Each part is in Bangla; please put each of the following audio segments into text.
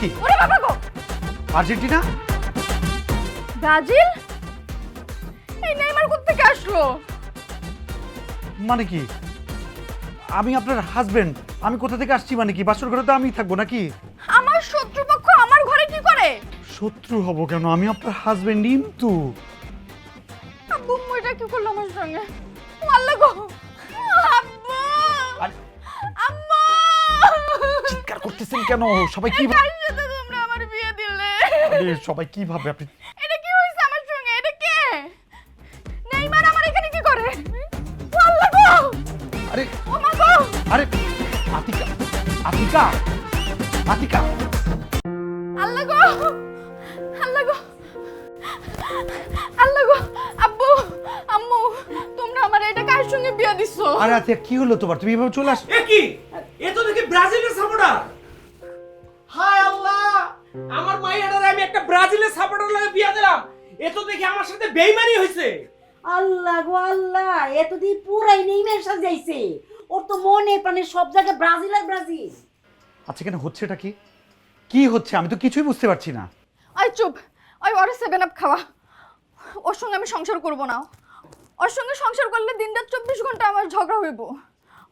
কি ওরে বাবা গো, আর্জেন্টিনা? ব্রাজিল? এই নেইমার কোথা থেকে আসলো? মানে কি? আমি আপনার হাজবেন্ড, আমি কোথা থেকে আসছি মানে কি? বাসর ঘরে তো আমি থাকবো নাকি? আমার শত্রুপক্ষ আমার ঘরে কি করে? শত্রু হব কেন? আমি আপনার হাজবেন্ড কিন্তু। আব্বু এটা কি করলো আমার সঙ্গে? ও আল্লাহ গো, আব্বু, আরে, আম্মা, চিৎকার করতেছেন কেন? সবাই কি কার সাথে তোমরা আমার বিয়ে দিলে? আরে, সবাই কি ভাববে? আপনি এটা কি হইছে আমার সঙ্গে? এটা কে? নেইমার আমার এখানে কি করে? ও আল্লাহ গো, আরে ও মা গো, আরে আতিকা, আতিকা, আতিকা। আল্লাহ গো, আল্লাহ গো, আল্লাহ গো, আব্বু, আম্মু, তোমরা আমার এটা কার সঙ্গে বিয়ে দিছো? আরে আতিকা, কি হলো তোমার? তুমি এভাবে চলে আস। এ কি? এ তো দেখি ব্রাজিলের সাপোর্টার। হায় আল্লাহ, আমার মাইয়াটারে আমি একটা ব্রাজিলের সাপোর্টার লাগে বিয়া দিলাম। এ তো দেখি আমার সাথে বেইমানি হইছে। আল্লাহ গো আল্লাহ, এতদিন পুরাই নেইমার সাজাইছে। ওর তো মনে প্রাণে সব জায়গায় ব্রাজিল আর ব্রাজিল। আচ্ছা, কেন হচ্ছেটা কি? কি হচ্ছে? আমি তো কিছুই বুঝতে পারছি না। ওই চুপ, ওই ওরে 7 আপ খাওয়া। ওর সঙ্গে আমি সংসার করব না। ওর সঙ্গে সংসার করলে দিনরাত 24 ঘন্টা আমার ঝগড়া হইব।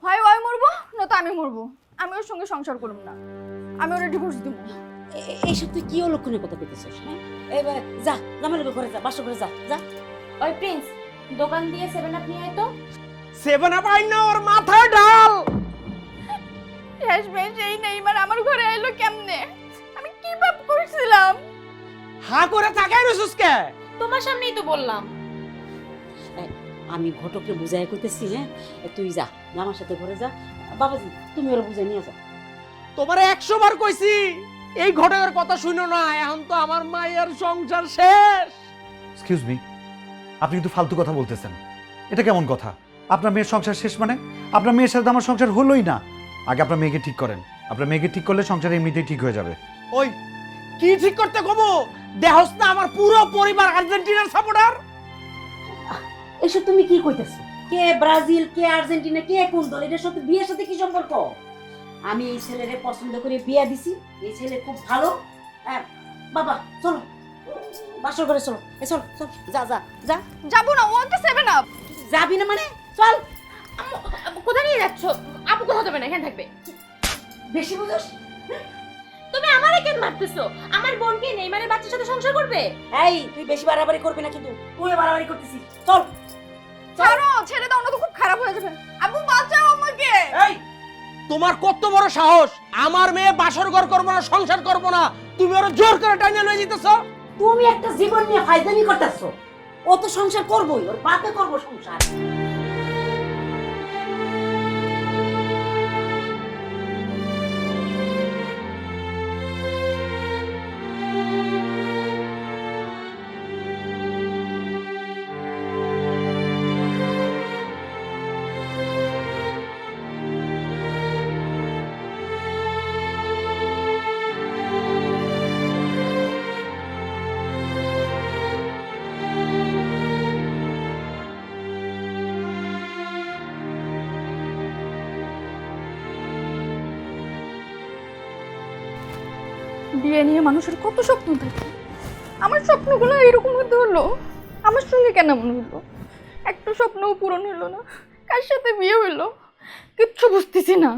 হয় ওই মরবো নয়তো আমি মরবো। আমি ওর সঙ্গে সংসার করব না। আমি ওরে ডিভোর্স দিব। এইসব তুই কি অলক্ষণের কথা কইতেছিস? হ্যাঁ, এবার যা, জামাইলে ঘরে যা, বাসা করে যা, যা। ওই প্রিন্স, দোকান দিয়ে 7 আপ নিয়ে আয় তো। 7 আপ আই না ওর মাথায় ডাল। শেষমেশ এই নেইমার আমার ঘরে এলো কেমনে? আমি কি পাপ করছিলাম? হা করে তাকাই রইছস কে? তোমার সামনেই তো বললাম। আমি ঘটককে বুঝাই কইতেছি, হ্যাঁ তুই যা, জামার সাথে ঘরে যা। বাবাজি, তুমি ওরা বুঝাই নিয়ে যাও। তোমারে 100 বার কইছি এই ঘটকের কথা শুনো না। এখন তো আমার মায়ের সংসার শেষ। এক্সকিউজ মি, আপনি কিন্তু ফালতু কথা বলতেছেন। এটা কেমন কথা? আপনার মেয়ের সংসার শেষ মানে? আপনার মেয়ের সাথে আমার সংসার হলোই না। আগে আপনার মেয়েকে ঠিক করেন। আপনার মেয়েকে ঠিক করলে সংসার এমনিতেই ঠিক হয়ে যাবে। ওই কি ঠিক করতে কমো? দেহস না আমার পুরো পরিবার আর্জেন্টিনার সাপোর্টার। এসব তুমি কি কইতেছো? কে ব্রাজিল, কে আর্জেন্টিনা, কে কোন দল? এটার সাথে বিয়ের সাথে কি সম্পর্ক? আমি এই ছেলেরে পছন্দ করে বিয়ে দিছি। এই ছেলে খুব ভালো। হ্যাঁ বাবা, চলো বাসর ঘরে চলো। চল চল, যা যা যা। যাবো না, ও একটা 7 আপ। যাবি না মানে? চল। আম্মু, কোথায় নিয়ে যাচ্ছ? আপু কোথাও যাবে না, এখানে থাকবে। বেশি বুঝোস? তুমি আমারে কেন মারতেছো? আমার বোন কি নেইমারের বাচ্চার সাথে সংসার করবে? এই তুই বেশি বাড়াবাড়ি করবি না কিন্তু। তুই বাড়াবাড়ি করতেছিস। চল। ছাড়ো, ছেড়ে দাও না তো খুব খারাপ হয়ে যাবে। আব্বু বাঁচাও আমাকে। এই তোমার কত বড় সাহস? আমার মেয়ে বাসর ঘর করবো না, সংসার করবো না, তুমি ওরা জোর করে টাইনা লয়ে যেতেছো। তুমি একটা জীবন নিয়ে ফায়দামি করতেছো। ও তো সংসার করবোই, ওর বাপে করবো সংসার। বিয়ে নিয়ে মানুষের কত স্বপ্ন থাকে। আমার স্বপ্নগুলো এরকম হতে হলো। আমার সঙ্গে কেন এমন হলো? একটা স্বপ্নও পূরণ হলো না। কার সাথে বিয়ে হলো কিচ্ছু বুঝতেছি না।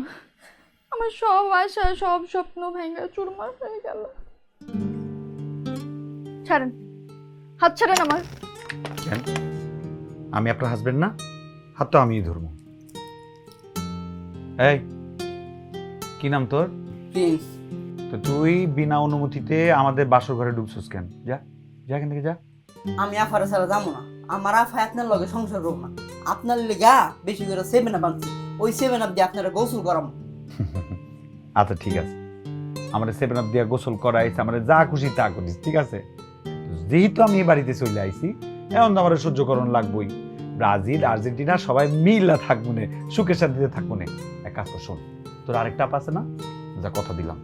আমার সব আশা, সব স্বপ্ন ভেঙে চুরমার হয়ে গেল। ছাড়েন, হাত ছাড়েন আমার। কেন? আমি আপনার হাজবেন্ড না? হাত তো আমিই ধরবো। এই, কি নাম তোর? প্রিন্স। তো তুই বিনা অনুমতিতে আমাদের বাসর ঘরে ঢুকছিস কেন? যা, যা এখান থেকে যা। আমি আফারে ছাড়া যাবো না। আমার আফায় আপনার লগে সংসার করবো না। আপনার লেগা বেশি করে 7 আপ আনছি। ওই 7 আপ দিয়ে আপনারা গোসল করাম। আচ্ছা ঠিক আছে, আমার 7 আপ দিয়া গোসল করাইছে, আমার যা খুশি তা করিস, ঠিক আছে? যেহেতু আমি এই বাড়িতে চলে আইছি, এখন তো আমার সহ্য করণ লাগবই। ব্রাজিল আর্জেন্টিনা সবাই মিলা থাকবো নে, সুখের শান্তিতে থাকবো নে। এক কাজ কর, শোন, তোর আরেকটা আপ আছে না? যা, কথা দিলাম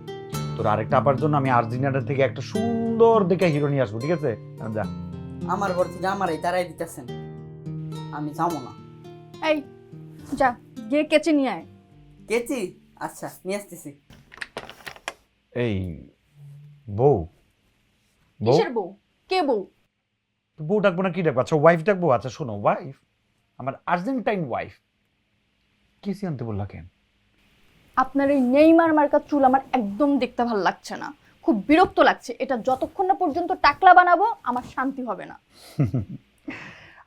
তোর আরেকটা আপার জন্য আমি আর্জেন্টিনা থেকে একটা সুন্দর দেখে হিরো নিয়ে আসবো, ঠিক আছে? এখন যা। আমার ঘর থেকে আমারই তারাই দিতেছেন। আমি যাবো না। এই যা, গিয়ে কেচে নিয়ে আয়। কেচি? আচ্ছা নিয়ে আসতেছি। এই বউ বউ কিসের বউ? কে বউ? বউ ডাকবো না কি ডাকবো? আচ্ছা ওয়াইফ ডাকবো। আচ্ছা শোনো ওয়াইফ, আমার আর্জেন্টাইন ওয়াইফ, কেসি আনতে বললা কেন? আপনার এই নেইমার মার্কা চুল আমার একদম দেখতে ভালো লাগছে না, খুব বিরক্ত লাগছে। এটা যতক্ষণ না পর্যন্ত টাকলা বানাবো আমার শান্তি হবে না।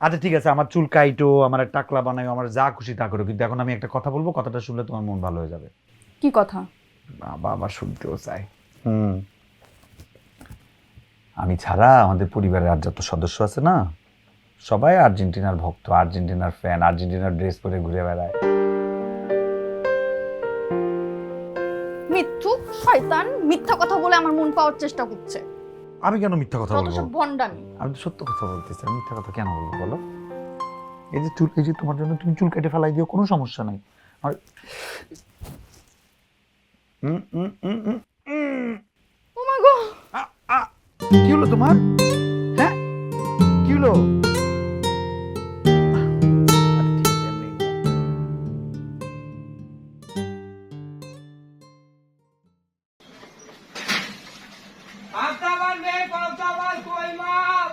আচ্ছা ঠিক আছে, আমার চুল কাইটো, আমার টাকলা বানাই, আমার যা খুশি তা করো, কিন্তু এখন আমি একটা কথা বলবো, কথাটা শুনলে তোমার মন ভালো হয়ে যাবে। কি কথা? বাবা আবার শুনতেও চাই। আমি ছাড়া আমাদের পরিবারের আর যত সদস্য আছে না, সবাই আর্জেন্টিনার ভক্ত, আর্জেন্টিনার ফ্যান, আর্জেন্টিনার ড্রেস পরে ঘুরে বেড়ায়। মিথ্যুক শয়তান, মিথ্যা কথা বলে আমার মন পাওয়ার চেষ্টা করছে। আমি কেন মিথ্যা কথা যত বলবো? সব ভন্ডামি। আমি তো সত্য কথা বলতেছি, আমি মিথ্যা কথা কেন বলবো বলো? এই যে চুল, এই যে তোমার জন্য তুমি চুল কেটে ফেলাই দিও, কোনো সমস্যা নাই। আর ও মা গো, কি হলো তোমার? হ্যাঁ কি হলো? আস্তাবার নেই, পাস্তাবার কই মাপ?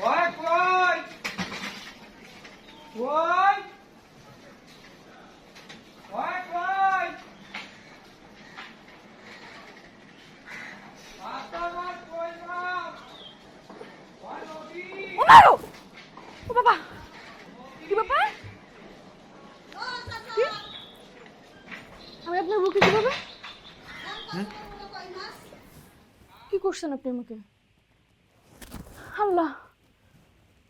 ওই কই? কই? ওই কই? আস্তাবার কই মাপ? ওই নদী? ও মা গো, ও বাবা, কি ব্যাপার? কি? আমি আপনার বুকে কিভাবে? কি করছেন আপনি আমাকে? আল্লাহ,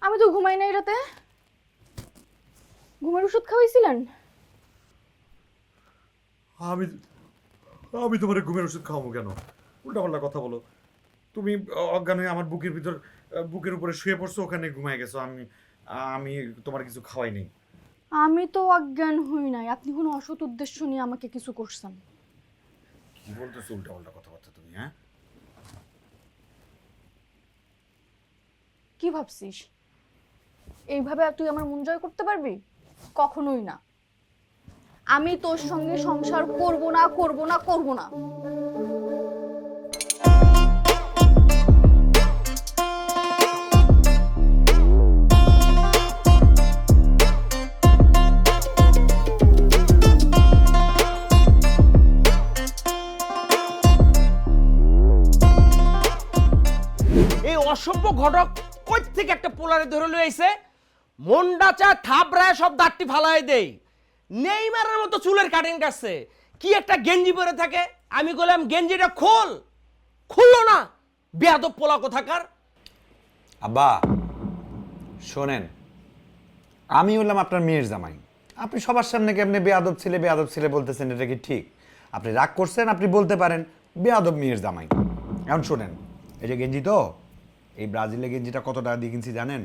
আমি তো ঘুমাই নাই রাতে। ঘুমের ওষুধ খাওয়াইছিলেন? আমি আমি তোমার ঘুমের ওষুধ খাওয়াবো কেন? উল্টাপাল্টা কথা বলো। তুমি অজ্ঞান হয়ে আমার বুকের ভিতর, বুকের উপরে শুয়ে পড়ছো, ওখানে ঘুমায় গেছো। আমি আমি তোমার কিছু খাওয়াই নেই। আমি তো অজ্ঞান হই নাই, আপনি কোনো অসৎ উদ্দেশ্য নিয়ে আমাকে কিছু করছেন। কি বলতেছো উল্টাপাল্টা কথাবার্তা তুমি? হ্যাঁ কি ভাবছিস এইভাবে তুই আমার মন জয় করতে পারবি? কখনোই না। আমি তোর সঙ্গে সংসার করব না, করব না, করব না। এই অসভ্য ঘটক কই থেকে একটা পোলারে ধরে লই আইছে, মন্ডাচা থাবড়ায় সব দাঁতটি ফালাই দেই। নেইমারের মতো চুলের কাটিং কাটছে, কি একটা গেঞ্জি পরে থাকে। আমি বললাম গেঞ্জিটা খোল, খুললো না। বেয়াদব পোলা কোথাকার। আব্বা শোনেন, আমি হলাম আপনার মেয়ের জামাই। আপনি সবার সামনে কেমনে বেয়াদব ছেলে বলতেছেন, এটা কি ঠিক? আপনি রাগ করছেন, আপনি বলতে পারেন বেয়াদব মেয়ের জামাই। এখন শোনেন, এই যে গেঞ্জি, তো এই ব্রাজিলের গেঞ্জিটা কত টাকা দিয়ে কিনছি জানেন?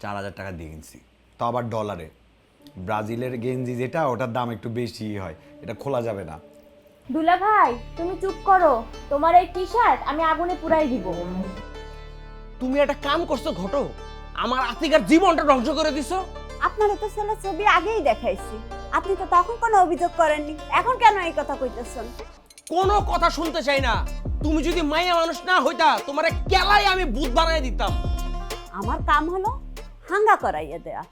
4000 টাকা দিয়ে কিনছি, তো আবার ডলারে। ব্রাজিলের গেঞ্জি যেটা, ওটার দাম একটু বেশি হয়, এটা খোলা যাবে না। দুলা ভাই তুমি চুপ করো, তোমার এই টি শার্ট আমি আগুনে পুরাই দিব। তুমি একটা কাম করছো ঘটক, আমার আতিকার জীবনটা ধ্বংস করে দিছো। আপনারা তো ছেলের ছবি আগেই দেখাইছি, আপনি তো তখন কোনো অভিযোগ করেননি, এখন কেন এই কথা কইতেছেন? কোনো কথা শুনতে চাই না। তুমি যদি মাইয়া মানুষ না হইতা, তোমারে কেলাই আমি ভূত বানাই দিতাম। আমার কাম হলো হাঙ্গা করাইয়া দেয়া।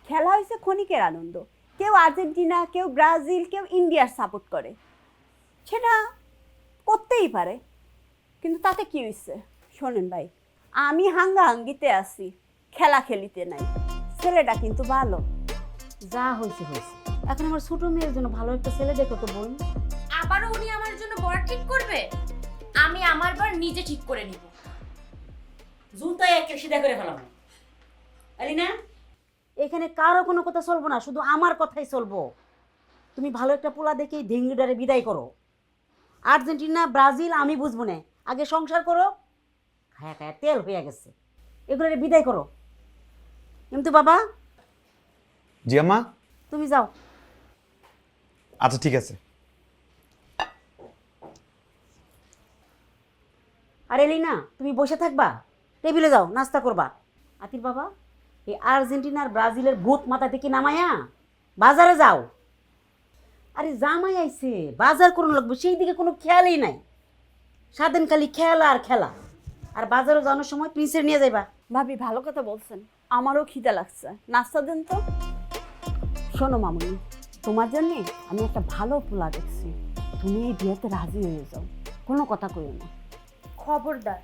খেলা হয়েছে ক্ষণিকের আনন্দ, কেউ আর্জেন্টিনা, কেউ ব্রাজিল, কেউ ইন্ডিয়ার সাপোর্ট করে, সেটা করতেই পারে, কিন্তু তাতে কি হয়েছে? শোনেন ভাই, আমি হাঙ্গা হাঙ্গিতে আছি, খেলা খেলিতে নাই। ছেলেটা কিন্তু ভালো। যা হয়েছে হয়েছে, এখন আমার ছোট মেয়ের জন্য ভালো একটা ছেলে দেখো তো বোন। আবারও উনি আমার জন্য বর ঠিক করবে? আমি আমার বর নিজে ঠিক করে নিব। জুতায় একে সিধা করে ফেলাম। আলিনা, এখানে কারো কোনো কথা চলবো না, শুধু আমার কথাই চলবো। তুমি ভালো একটা পোলা দেখে ঢেঙ্গিডারে বিদায় করো। আর্জেন্টিনা ব্রাজিল আমি বুঝবো না, আগে সংসার করো। খায়া খায়া তেল হয়ে গেছে, এগুলো বিদায় করো। কিন্তু বাবা, জি আম্মা। তুমি যাও। আচ্ছা ঠিক আছে। আর এলিনা, তুমি বসে থাকবা? টেবিলে যাও, নাস্তা করবা। আতির বাবা, এই আর্জেন্টিনার ব্রাজিলের ভূত মাথা থেকে নামায়া বাজারে যাও। আরে জামাই আইছে, বাজার করুন লাগবে, সেই দিকে কোনো খেয়ালই নাই। সারাদিন খালি খেলা আর খেলা। আর বাজারে যাওয়ার সময় প্রিন্সের নিয়ে যাইবা। ভাবি ভালো কথা বলছেন, আমারও খিদে লাগছে, নাস্তা দেন তো। শোনো মামুনি, তোমার জন্য আমি একটা ভালো পোলা দেখছি, তুমি এই বিয়েতে রাজি হয়ে যাও, কোনো কথা কইও না। খবরদার,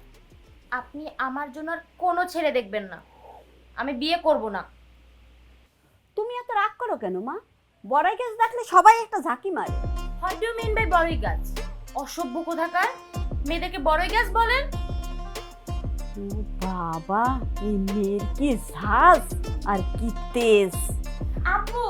আপনি আমার জন্য আর কোনো ছেলে দেখবেন না, আমি বিয়ে করব না। তুমি এত রাগ করো কেন মা? বড়াই গাছ দেখলে সবাই একটা ঝাঁকি মারে। হোয়াট ডু মিন বাই বড়ই গাছ? অসভ্য কোথাকার, মেয়েদেরকে বড়ই গাছ বলেন? ও বাবা, এই মেয়ের কি ঝাঁজ আর কি তেজ! আপু,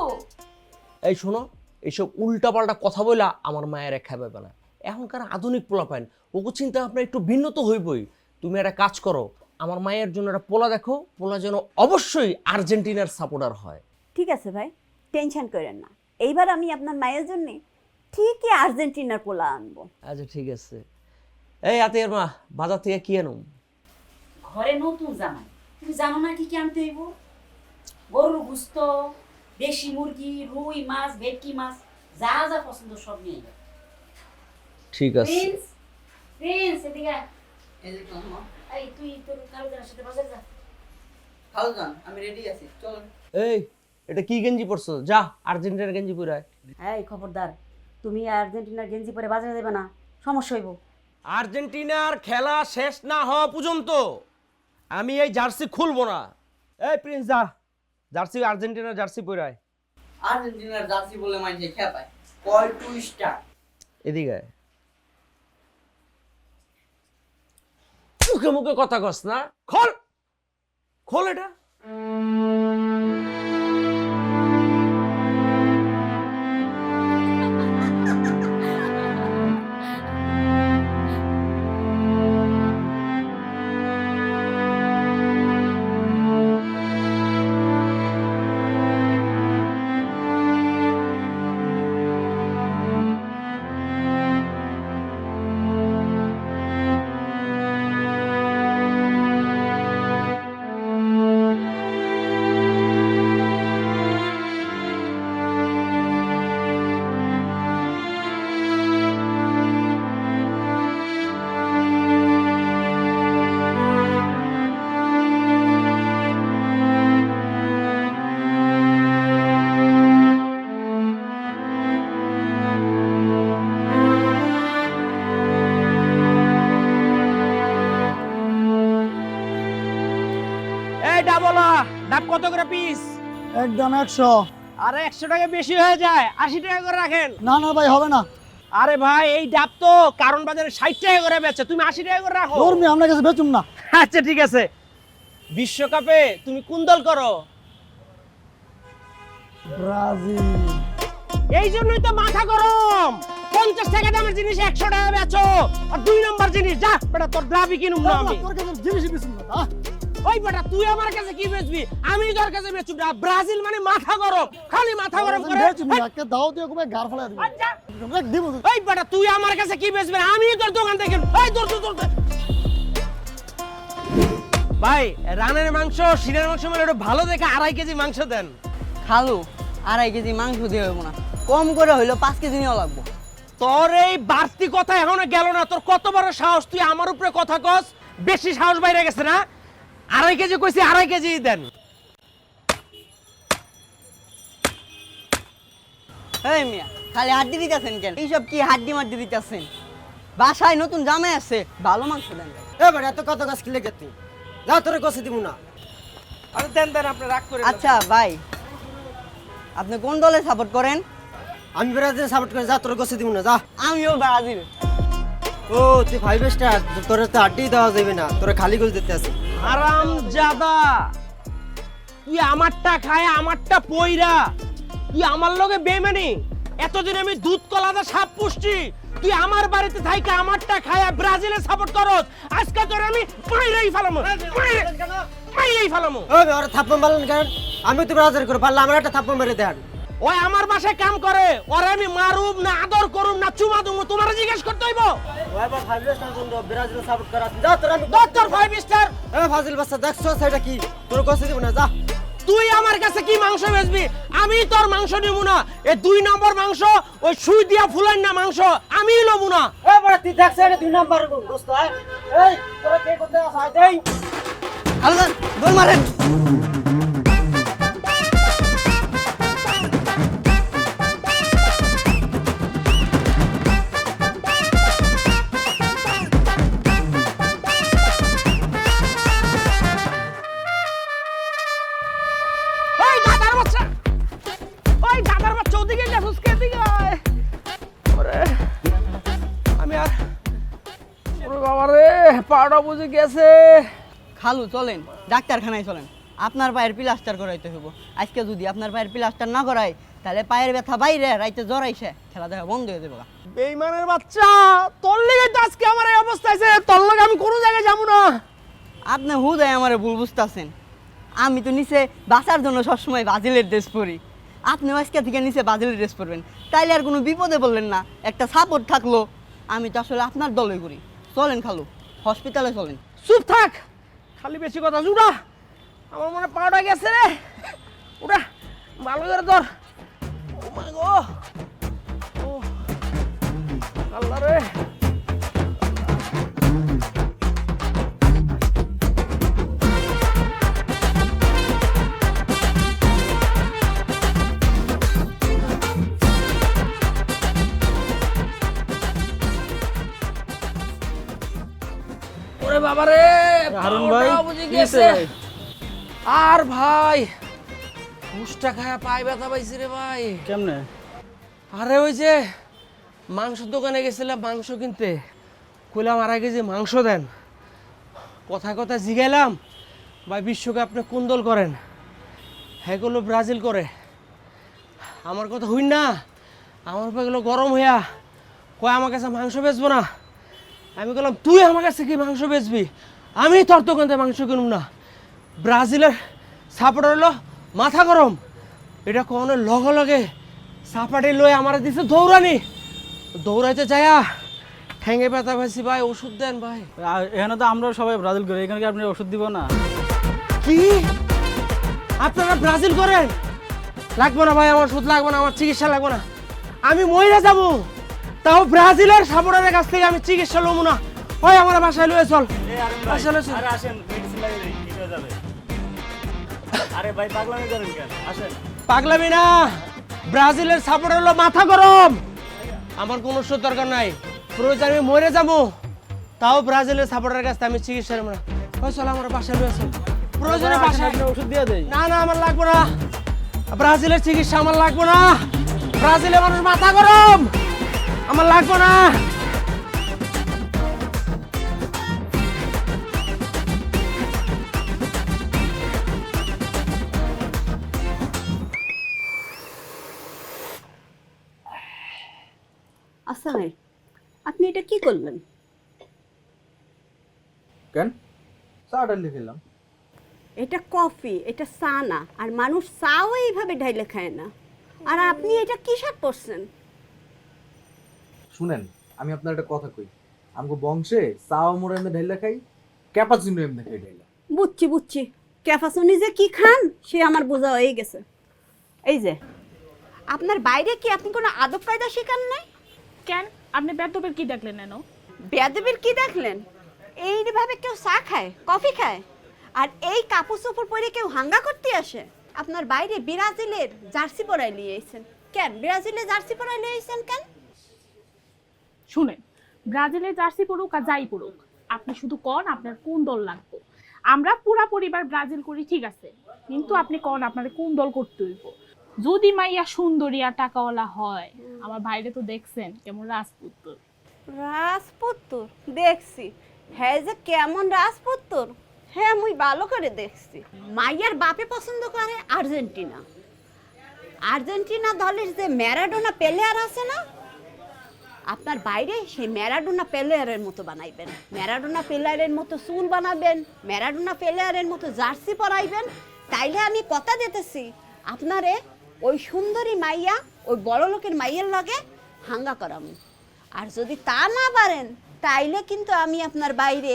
এই শোনো, এইসব উল্টাপাল্টা কথা বইলা আমার মায়ের এক খাবে না। এখনকার আধুনিক পোলা পাইন, ওকে চিন্তা আপনার একটু ভিন্ন তো হইবই। তুমি একটা কাজ করো, আমার মায়ের জন্য একটা পোলা দেখো, পোলা যেন অবশ্যই আর্জেন্টিনার সাপোর্টার হয়। ঠিক আছে ভাই, টেনশন করেন না, এইবার আমি আপনার মায়ের জন্য ঠিকই আর্জেন্টিনার পোলা আনবো। আচ্ছা ঠিক আছে। এই আতিয়ার মা, বাজার থেকে কি আনুম? ঘরে নতুন জামাই, তুমি জানো না কি কি আনতে হইব? গরুর গুস্ত, দেশি মুরগি, রুই মাছ, ভেটকি মাছ, যা যা পছন্দ সব নিয়ে যাও। ঠিক আছে। প্রিন্স, প্রিন্স এদিকে আয়। এই যে তোমার এই তুই তোর কালুদার সাথে বাজার যা। খালজান, আমি রেডি আছি, চল। এই এটা কি গেঞ্জি পরছো? যা আর্জেন্টিনার গেঞ্জি পরে আয়। এই খবরদার, তুমি আর্জেন্টিনার গেঞ্জি পরে বাজারে দেবে না, সমস্যা হইব। আর্জেন্টিনার খেলা শেষ না হওয়া পর্যন্ত আমি এই জার্সি খুলবো না। এই প্রিন্স যা, জার্সি আর্জেন্টিনার জার্সি পরে আয়। আর্জেন্টিনার জার্সি বলে মাইছে খেপায়, কয় টুইস্টার। এদিকে আয়। মুখে মুখে কথা কস না, খোল খোল এটা। এই ডাবলা, ডাব কত করে পিস? একদম 100। আরে 100 টাকা বেশি হয়ে যায়, 80 টাকা করে রাখেন। না না ভাই, হবে না। আরে ভাই, এই ডাব তো কারণ বাজারে 60 টাকা করে বেচে, তুমি 80 টাকা করে রাখো। ধর্মী আপনার কাছে বেচুম না। আচ্ছা ঠিক আছে। বিশ্বকাপে তুমি কোন দল করো? ব্রাজিল। এই জন্যই তো মাথা গরম। 50 টাকা দামের জিনিস 100 টাকা বেচো, আর 2 নম্বর জিনিস যা বেটা, তোর দাবি কিনুম না আমি। তোর কাছে জিনিসই বেচুম না। ওই বেটা, তুই আমার কাছে কি বেচবি? আমি তোর কাছে বেচুম না। ব্রাজিল মানে মাথা গরম, খালি মাথা গরম করে। বেচুম না, একটা দাও দিয়ে কবে গার ফেলা দিবি। আচ্ছা। এক দিব। ওই বেটা, তুই আমার কাছে কি বেচবি? আমি তোর দোকান থেকে এই তোর ভাই, রানের মাংস, শিরের মাংস মানে একটু ভালো দেখে 2.5 কেজি মাংস দেন। খালু, 2.5 কেজি মাংস দিয়ে হইব না, কম করে হইলো 5 কেজি নিও লাগবো। তোর এই বাড়তি কথা এখনো গেল না। তোর কত বড় সাহস, তুই আমার উপরে কথা কস? বেশি সাহস বাইরে গেছে না? 2.5 কেজি কইছি, 2.5 কেজি দেন। এই মিয়া, খালি হাড্ডি দিতেছেন কেন? এইসব কি হাড্ডি মাড্ডি দিতেছেন? বাসায় নতুন জামাই আছে, ভালো মাংস দেন। এবার এত কত গাছ কিলে গেতি, যা তোরে কষে দিব না। আরে দেন দেন, আপনি রাগ করে। আচ্ছা ভাই, আপনি কোন দলে সাপোর্ট করেন? আমি ব্রাজিল সাপোর্ট করে, যা তোরে কষে দিব না, যা। আমিও ব্রাজিল। ও তুই 5 স্টার, তোরে তো আড্ডি দেওয়া যাবে না, তোরে খালি গোল দিতে আছে। হারাম জাদা, তুই আমারটা খায় আমারটা পইরা, তুই আমার লগে বেইমানি। এতদিন আমি দুধ কলাদা সাপ পুষ্টি, তুই আমার বাড়িতে থাইকা আমারটা খায় ব্রাজিলে সাপোর্ট করস। আজকে তোর আমি মাইরাই ফেলামু, মাইরাই ফেলামু। ও ওরে থাপ্পড় মারলেন কেন? আমি তো ব্রাজিল করে পারলাম, আমার একটা থাপ্পড় মেরে দেন। ওই আমার বাসায় কাম করে, ওরে আমি মারুম না আদর করুম না চুমা দুমু, তোমার জিজ্ঞেস করতে হইব? ও এবার 5 স্টার কোন ব্রাজিল সাপোর্ট করাস, যা তোরে আমি ডক্টর 5 স্টার। এ ফাজিল বাচ্চা, দেখছো সেটা কি? তোরে কষে দিব না, যা। তুই আমার কাছে কি মাংস বেচবি? আমি তোর মাংস নিব না। এই 2 নম্বর মাংস, ওই সুই দিয়া ফুলান না মাংস, আমি লব না। এই বড় তুই দেখছ এটা 2 নাম্বার দোস্ত এই তোরা কে করতে আসাই দেই হালদার দৌড় মারেন। ওই গাধার বাচ্চা, ওই গাধার বাচ্চা, ওদিকে যা, ফুসকে দিকে আয়। ওরে আমি আর, ওরে বাবা রে, পাড়া বুঝে গেছে। খালু চলেন ডাক্তারখানায় চলেন, আপনার পায়ের প্লাস্টার করাইতে হইব। আজকে যদি আপনার পায়ের প্লাস্টার না করাই তাহলে পায়ের ব্যথা বাইরে, রাইতে জ্বর আইসে খেলা দেখা বন্ধ হয়ে যাবে। বেইমানের বাচ্চা, তোর লেগে তো আজকে আমার এই অবস্থা হয়েছে। তোর লগে আমি কোনো জায়গায় যাবো না। আপনি হুদায় আমার ভুল বুঝতেছেন। আমি তো নিচে বাঁচার জন্য সবসময় ব্রাজিলের ড্রেস পরি, আপনি আজকে থেকে নিচে ব্রাজিলের ড্রেস পরবেন, তাইলে আর কোনো বিপদে বললেন না, একটা সাপোর্ট থাকলো। আমি তো আসলে আপনার দলে করি। চলেন খালু, হসপিটালে চলেন। চুপ থাক, খালি বেশি কথা। উড়া, আমার মনে পাওয়াটা গেছে রে। উড়া, ভালো করে ধর। ও মা গো, ও আল্লাহ রে। ওরে বাবা রে, হারুন ভাই, পাওয়াটা বুঝে কি গেছে। হয়েছে ভাই? আর ভাই হুষ্টা খায়া পায়ে ব্যথা পাইছি রে ভাই। কেমনে? আরে ওই যে মাংসের দোকানে গেছিলাম মাংস কিনতে, কইলাম আর আগে যে মাংস দেন। কথায় কথায় জিগাইলাম, ভাই বিশ্বকে আপনি কোন দল করেন? হ্যাঁ গুলো ব্রাজিল করে। আমার কথা হইন না, আমার উপরে গেলো গরম হইয়া কয় আমার কাছে মাংস বেচবো না। আমি বললাম তুই আমার কাছে কি মাংস বেচবি? আমি তোর দোকান থেকে মাংস কিনুম না। ব্রাজিলের সাপোর্টার হলো মাথা গরম, এটা কোনো লগে লগে সাপাটি লয়ে আমার দিছে দৌড়ানি। দৌড়াইতে যায়া ঠ্যাঙে ব্যথা পাইছি ভাই, ওষুধ দেন ভাই। এখানে তো আমরা সবাই ব্রাজিল করি, এখানে কি আপনি ওষুধ দিব না? কি আপনারা ব্রাজিল করেন? লাগবে না ভাই, আমার ওষুধ লাগবে না, আমার চিকিৎসা লাগবে না। আমি মইরা যাব, তাও ব্রাজিলের সাপোর্টারের কাছ থেকে আমি চিকিৎসা লব না। ওই আমার বাসায় লয়ে চল, বাসায় লয়ে চল। আরে ভাই পাগলামি করেন কেন? আসেন। পাগলামি না, ব্রাজিলের সাপোর্টার হলো মাথা গরম। আমার কোনো ওষুধ দরকার নাই, প্রয়োজন আমি মরে যাবো, তাও ব্রাজিলের সাপোর্টারের কাছে আমি চিকিৎসা নেব না। ওই চল আমার বাসায় লয়ে চল, প্রয়োজনে বাসায়। ওষুধ দিয়ে দেই। না না, আমার লাগবে না, ব্রাজিলের চিকিৎসা আমার লাগবে না। ব্রাজিলের মানুষ মাথা গরম, আমার লাগবে না। আসলে আপনি এটা কি করলেন? কেন? চাটা লিখে খেলাম। এটা কফি, এটা চা না। আর মানুষ চাও এইভাবে ঢাইলে খায় না। আর আপনি এটা কিসের করছেন? শুনেন, আমি আপনার একটা কথা কই, আমগো বংশে চাও মোড়া এমনি ঢাইলা খাই, ক্যাপাচিনো এমনি খাই ঢাইলা। বুঝছি বুঝছি, ক্যাফাসনি যে কি খান সে আমার বোঝা হয়ে গেছে। এই যে আপনার বাইরে কি আপনি কোনো আদব কায়দা শেখান নাই? কেন আপনি বেদবের কি দেখলেন এনো? বেয়াদবির কি দেখলেন? এইভাবে কেউ চা খায়, কফি খায়, আর এই কাপড় চোপড় পরে কেউ হাঙ্গা করতে আসে? আপনার বাইরে ব্রাজিলের জার্সি পরাই নিয়ে এসেছেন কেন? ব্রাজিলের জার্সি পরাই নিয়ে এসেছেন কেন? শুনেন, ব্রাজিলের জার্সি পড়ুক আর যাই পড়ুক, আপনি শুধু কন আপনার কোন দল লাগবে। আমরা পুরা পরিবার ব্রাজিল করি ঠিক আছে, কিন্তু আপনি কন আপনার কোন দল করতে হইব। যদি মাইয়া সুন্দরী আর টাকাওয়ালা হয়, আমার ভাইরে তো দেখছেন কেমন রাজপুত্র। রাজপুত্র দেখছি, হ্যাঁ যে কেমন রাজপুত্র, হ্যাঁ মুই ভালো করে দেখছি। মাইয়ার বাপে পছন্দ করে আর্জেন্টিনা। আর্জেন্টিনা দলের যে ম্যারাডোনা প্লেয়ার আছে না, আপনার বাইরে সেই ম্যারাডোনা প্লেয়ারের মতো বানাইবেন। ম্যারাডোনা প্লেয়ারের মতো চুল বানাবেন, ম্যারাডোনা প্লেয়ারের মতো জার্সি পরাইবেন। তাইলে আমি কথা দিতেছি আপনারে ওই সুন্দরী মাইয়া, ওই বড় লোকের মাইয়ের লগে হাঙ্গা করাম। আর যদি তা না পারেন তাইলে কিন্তু আমি আপনার বাইরে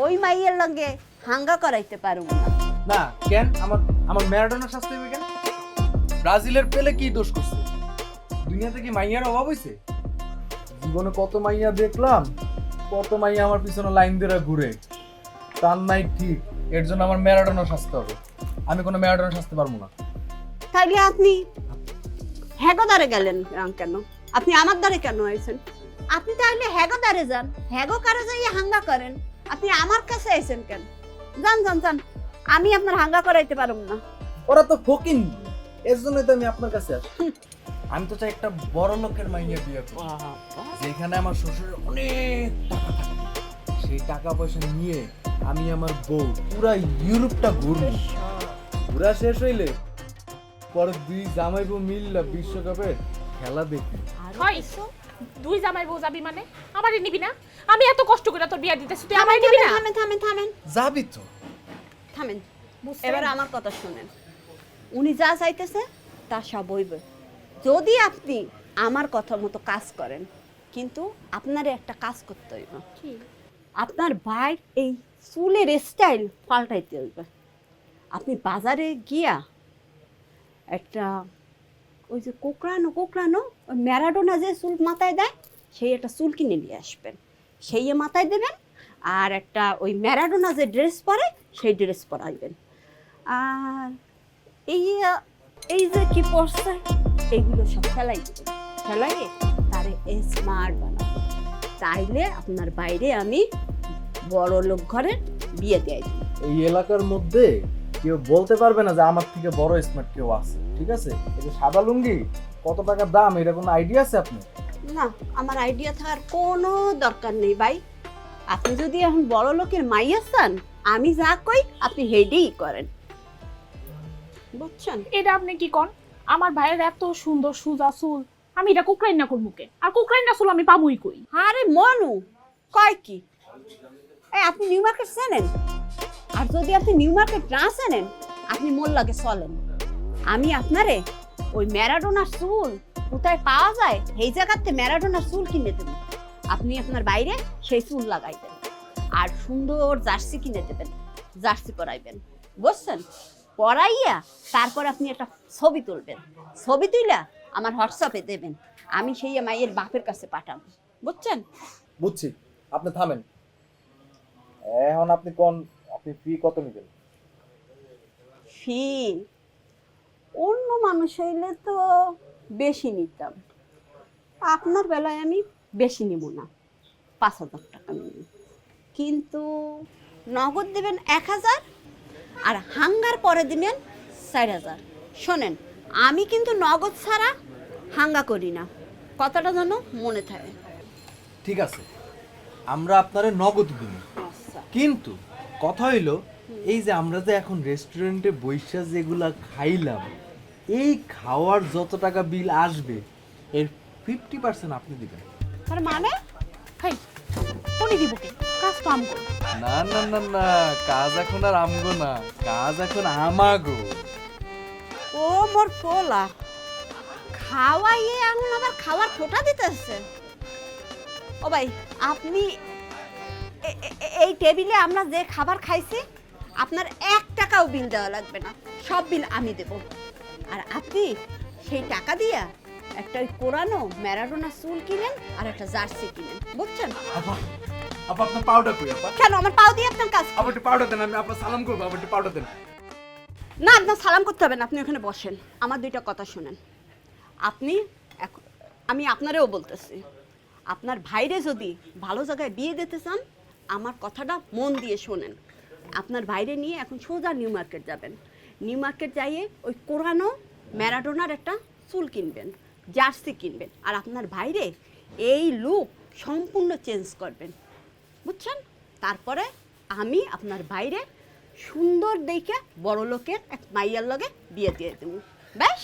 ওই মাইয়ের লগে হাঙ্গা করাইতে পারব না। না কেন? আমার আমার ম্যারাডোনার শাস্তি হবে কেন? ব্রাজিলের পেলে কি দোষ করছে? দুনিয়াতে কি মাইয়ার অভাব হইছে? জীবনে কত মাইয়া দেখলাম, কত মাইয়া আমার পিছনে লাইন দিয়ে ঘুরে। তার নাই ঠিক, এর জন্য আমার ম্যারাডোনা শাস্তি হবে। আমি কোনো ম্যারাডোনা শাস্তি পারবো না। তাইলে আপনি হ্যাগো দ্বারে গেলেন কেন? আপনি আমার দ্বারে কেন আইছেন? আপনি তাইলে হ্যাগো দ্বারে যান, হ্যাগো কারে যাইয়ে হাঙ্গা করেন। আপনি আমার কাছে আইছেন কেন? যান যান যান, আমি আপনার হাঙ্গা করাইতে পারব না। ওরা তো ফকিন, এর জন্যই তো আমি আপনার কাছে আসি। আমি তো চাই একটা বড় লোকের মাইয়া বিয়ে করব, যেখানে আমার শ্বশুরের অনেক টাকা থাকবে। সেই টাকা পয়সা নিয়ে আমি আমার বউ পুরা ইউরোপটা ঘুরবো। ঘুরা শেষ হইলে পরে দুই জামাই বউ মিললা বিশ্বকাপের খেলা দেখি। হয় দুই জামাই বউ যাবি মানে আমারই নিবি না? আমি এত কষ্ট করে তোর বিয়া দিতেছি, তুই আমারই নিবি না? থামেন থামেন থামেন যাবি তো? থামেন, এবার আমার কথা শুনেন। উনি যা চাইতেছে তা সব হইবে যদি আপনি আমার কথা মতো কাজ করেন। কিন্তু আপনার একটা কাজ করতে হইব, আপনার ভাই এই চুলের স্টাইল পাল্টাইতে হইবে। আপনি বাজারে গিয়া একটা ওই যে কোকড়ানো ওই ম্যারাডোনা যে চুল মাথায় দেয়, সেই একটা চুল কিনে নিয়ে আসবেন, সেই মাথায় দেবেন। আর একটা ওই ম্যারাডোনা যে ড্রেস পরে সেই ড্রেস পরাইবেন। আর এই যে কি পরছে এইগুলো সব ফেলাইয়ে তারে স্মার্ট বানাবো। তাইলে আপনার বাইরে আমি বড় লোক ঘরে বিয়ে দিয়ে দিই। এই এলাকার মধ্যে কেউ বলতে পারবে না যে আমার থেকে বড় স্মার্ট কেউ আছে, ঠিক আছে? এই যে সাদা লুঙ্গি কত টাকা দাম, এটা কোনো আইডিয়া আছে আপনি? না, আমার আইডিয়া থাকার কোনো দরকার নেই ভাই। আপনি যদি এখন বড় লোকের মাইয়া চান, আমি যা কই আপনি হেডেই করেন, বুঝছেন? এটা আপনি কি কন? আমার ভাইয়ের এত সুন্দর সুজা চুল, আমি এটা কুকরাইন না করবুকে? আর কুকরাইন না চুল আমি পাবই কই? আরে মনু কয় কি, আপনি নিউ মার্কেট চেনেন? আর যদি আপনি নিউ মার্কেট না চেনেন, আপনি মোর লাগে চলেন। আমি আপনারে ওই ম্যারাডোনার চুল কোথায় পাওয়া যায় এই জায়গাতে ম্যারাডোনার চুল কিনে দেবেন। আপনি আপনার বাইরে সেই চুল লাগাইবেন আর সুন্দর জার্সি কিনে দেবেন, জার্সি পরাইবেন, বুঝছেন? পরাইয়া তারপর আপনি একটা ছবি তুলবেন, ছবি তুইলা আমার হোয়াটসঅ্যাপে দেবেন, আমি সেই মাইয়ের বাপের কাছে পাঠাবো, বুঝছেন? বুঝছি, আপনি থামেন। এখন আপনি কোন, আপনি ফি কত নেবেন? ফি অন্য মানুষ হইলে তো বেশি নিতাম, আপনার বেলায় আমি বেশি নিব না, 5,000 টাকা নিব। কিন্তু নগদ দেবেন 1,000 আর হাঙ্গার পরে দিবেন 4,000। শোনেন, আমি কিন্তু নগদ ছাড়া হাঙ্গা করি না, কথাটা যেন মনে থাকে। ঠিক আছে, আমরা আপনারে নগদ দিব, কিন্তু কথা হইলো এই যে আমরা যে এখন রেস্টুরেন্টে বৈশা যেগুলা খাইলাম, এই খাওয়ার যত টাকা বিল আসবে এর 50% আপনি দিবেন। তার মানে হাই উনি দিব কে? কাজ তো আমি করব। না না না না, কাজ এখন আর আমগো না, কাজ এখন আমাগো। ও মোর পোলা, খাওয়াইয়ে এখন আবার খাওয়ার ফোঁটা দিতেছে। ও ভাই, আপনি এই টেবিলে আমরা যে খাবার খাইছি আপনার 1 টাকাও বিল দেওয়া লাগবে না, সব বিল আমি দেব। আর আপনি সেই টাকা দিয়া একটা ওই কোরানো ম্যারাডোনা চুল কিনেন আর একটা জার্সি কিনেন, বুঝছেন? আপা, আপা আপনার পাউডার কই আপা? কেন আমার পাও দিয়ে আপনার কাজ? আপা একটু পাউডার দেন, আমি আপনার সালাম করবো, আপা একটু পাউডার দেন। না, আপনার সালাম করতে হবে না, আপনি ওখানে বসেন, আমার 2টা কথা শুনেন। আপনি আমি আপনারেও বলতেছি, আপনার ভাইরে যদি ভালো জায়গায় বিয়ে দিতে চান, আমার কথাটা মন দিয়ে শোনেন। আপনার ভাইরে নিয়ে এখন সোজা নিউ মার্কেট যাবেন, নিউ মার্কেট যাইয়ে ওই কোরানো ম্যারাডোনার একটা চুল কিনবেন, জার্সি কিনবেন, আর আপনার ভাইরে এই লুক সম্পূর্ণ চেঞ্জ করবেন, বুঝছেন? তারপরে আমি আপনার বাইরে সুন্দর দেখে বড় লোকের এক মাইয়ার লগে বিয়ে দিয়ে দেবো, বেশ?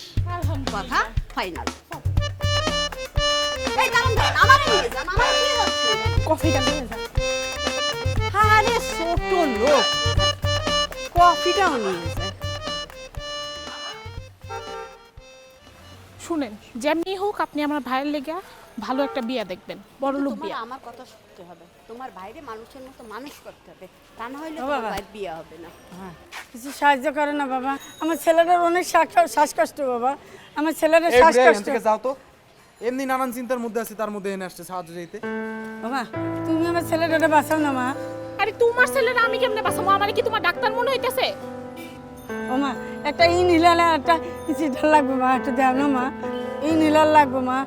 কথা ফাইনাল। এই দাঁড়ান দাঁড়ান, আমারে নিয়ে যান, আমারে নিয়ে যাচ্ছেন। কফিটা নিয়ে যা। আরে ছোট লোক, কফিটাও নিয়ে যায়। শুনেন, যেমনি হোক আপনি আমার ভাইয়ের লেগে ভালো একটা বিয়ে দেখবেন, বড় লোক তোমার বিয়ে। আমার কথা শুনতে হবে, তোমার বাইরে মানুষের মতো মানুষ করতে হবে, তা না হলে তোমার বাইরে বিয়ে হবে না। কিছু সাহায্য করে না বাবা, আমার ছেলেটার অনেক শ্বাসকষ্ট বাবা, আমার ছেলেটার শ্বাসকষ্ট। যাও তো, এমনি নানান চিন্তার মধ্যে আছে, তার মধ্যে এনে আসছে সাহায্য চাইতে। বাবা তুমি আমার ছেলেটারে বাঁচাও না মা। আরে তোমার ছেলেরা আমি কেমনে বাঁচাবো? আমার কি তোমার ডাক্তার মনে হইতেছে? ও মা একটা ইনহেলার একটা কিছু লাগবে মা, একটু দেও না মা, ইনহেলার লাগবে মা,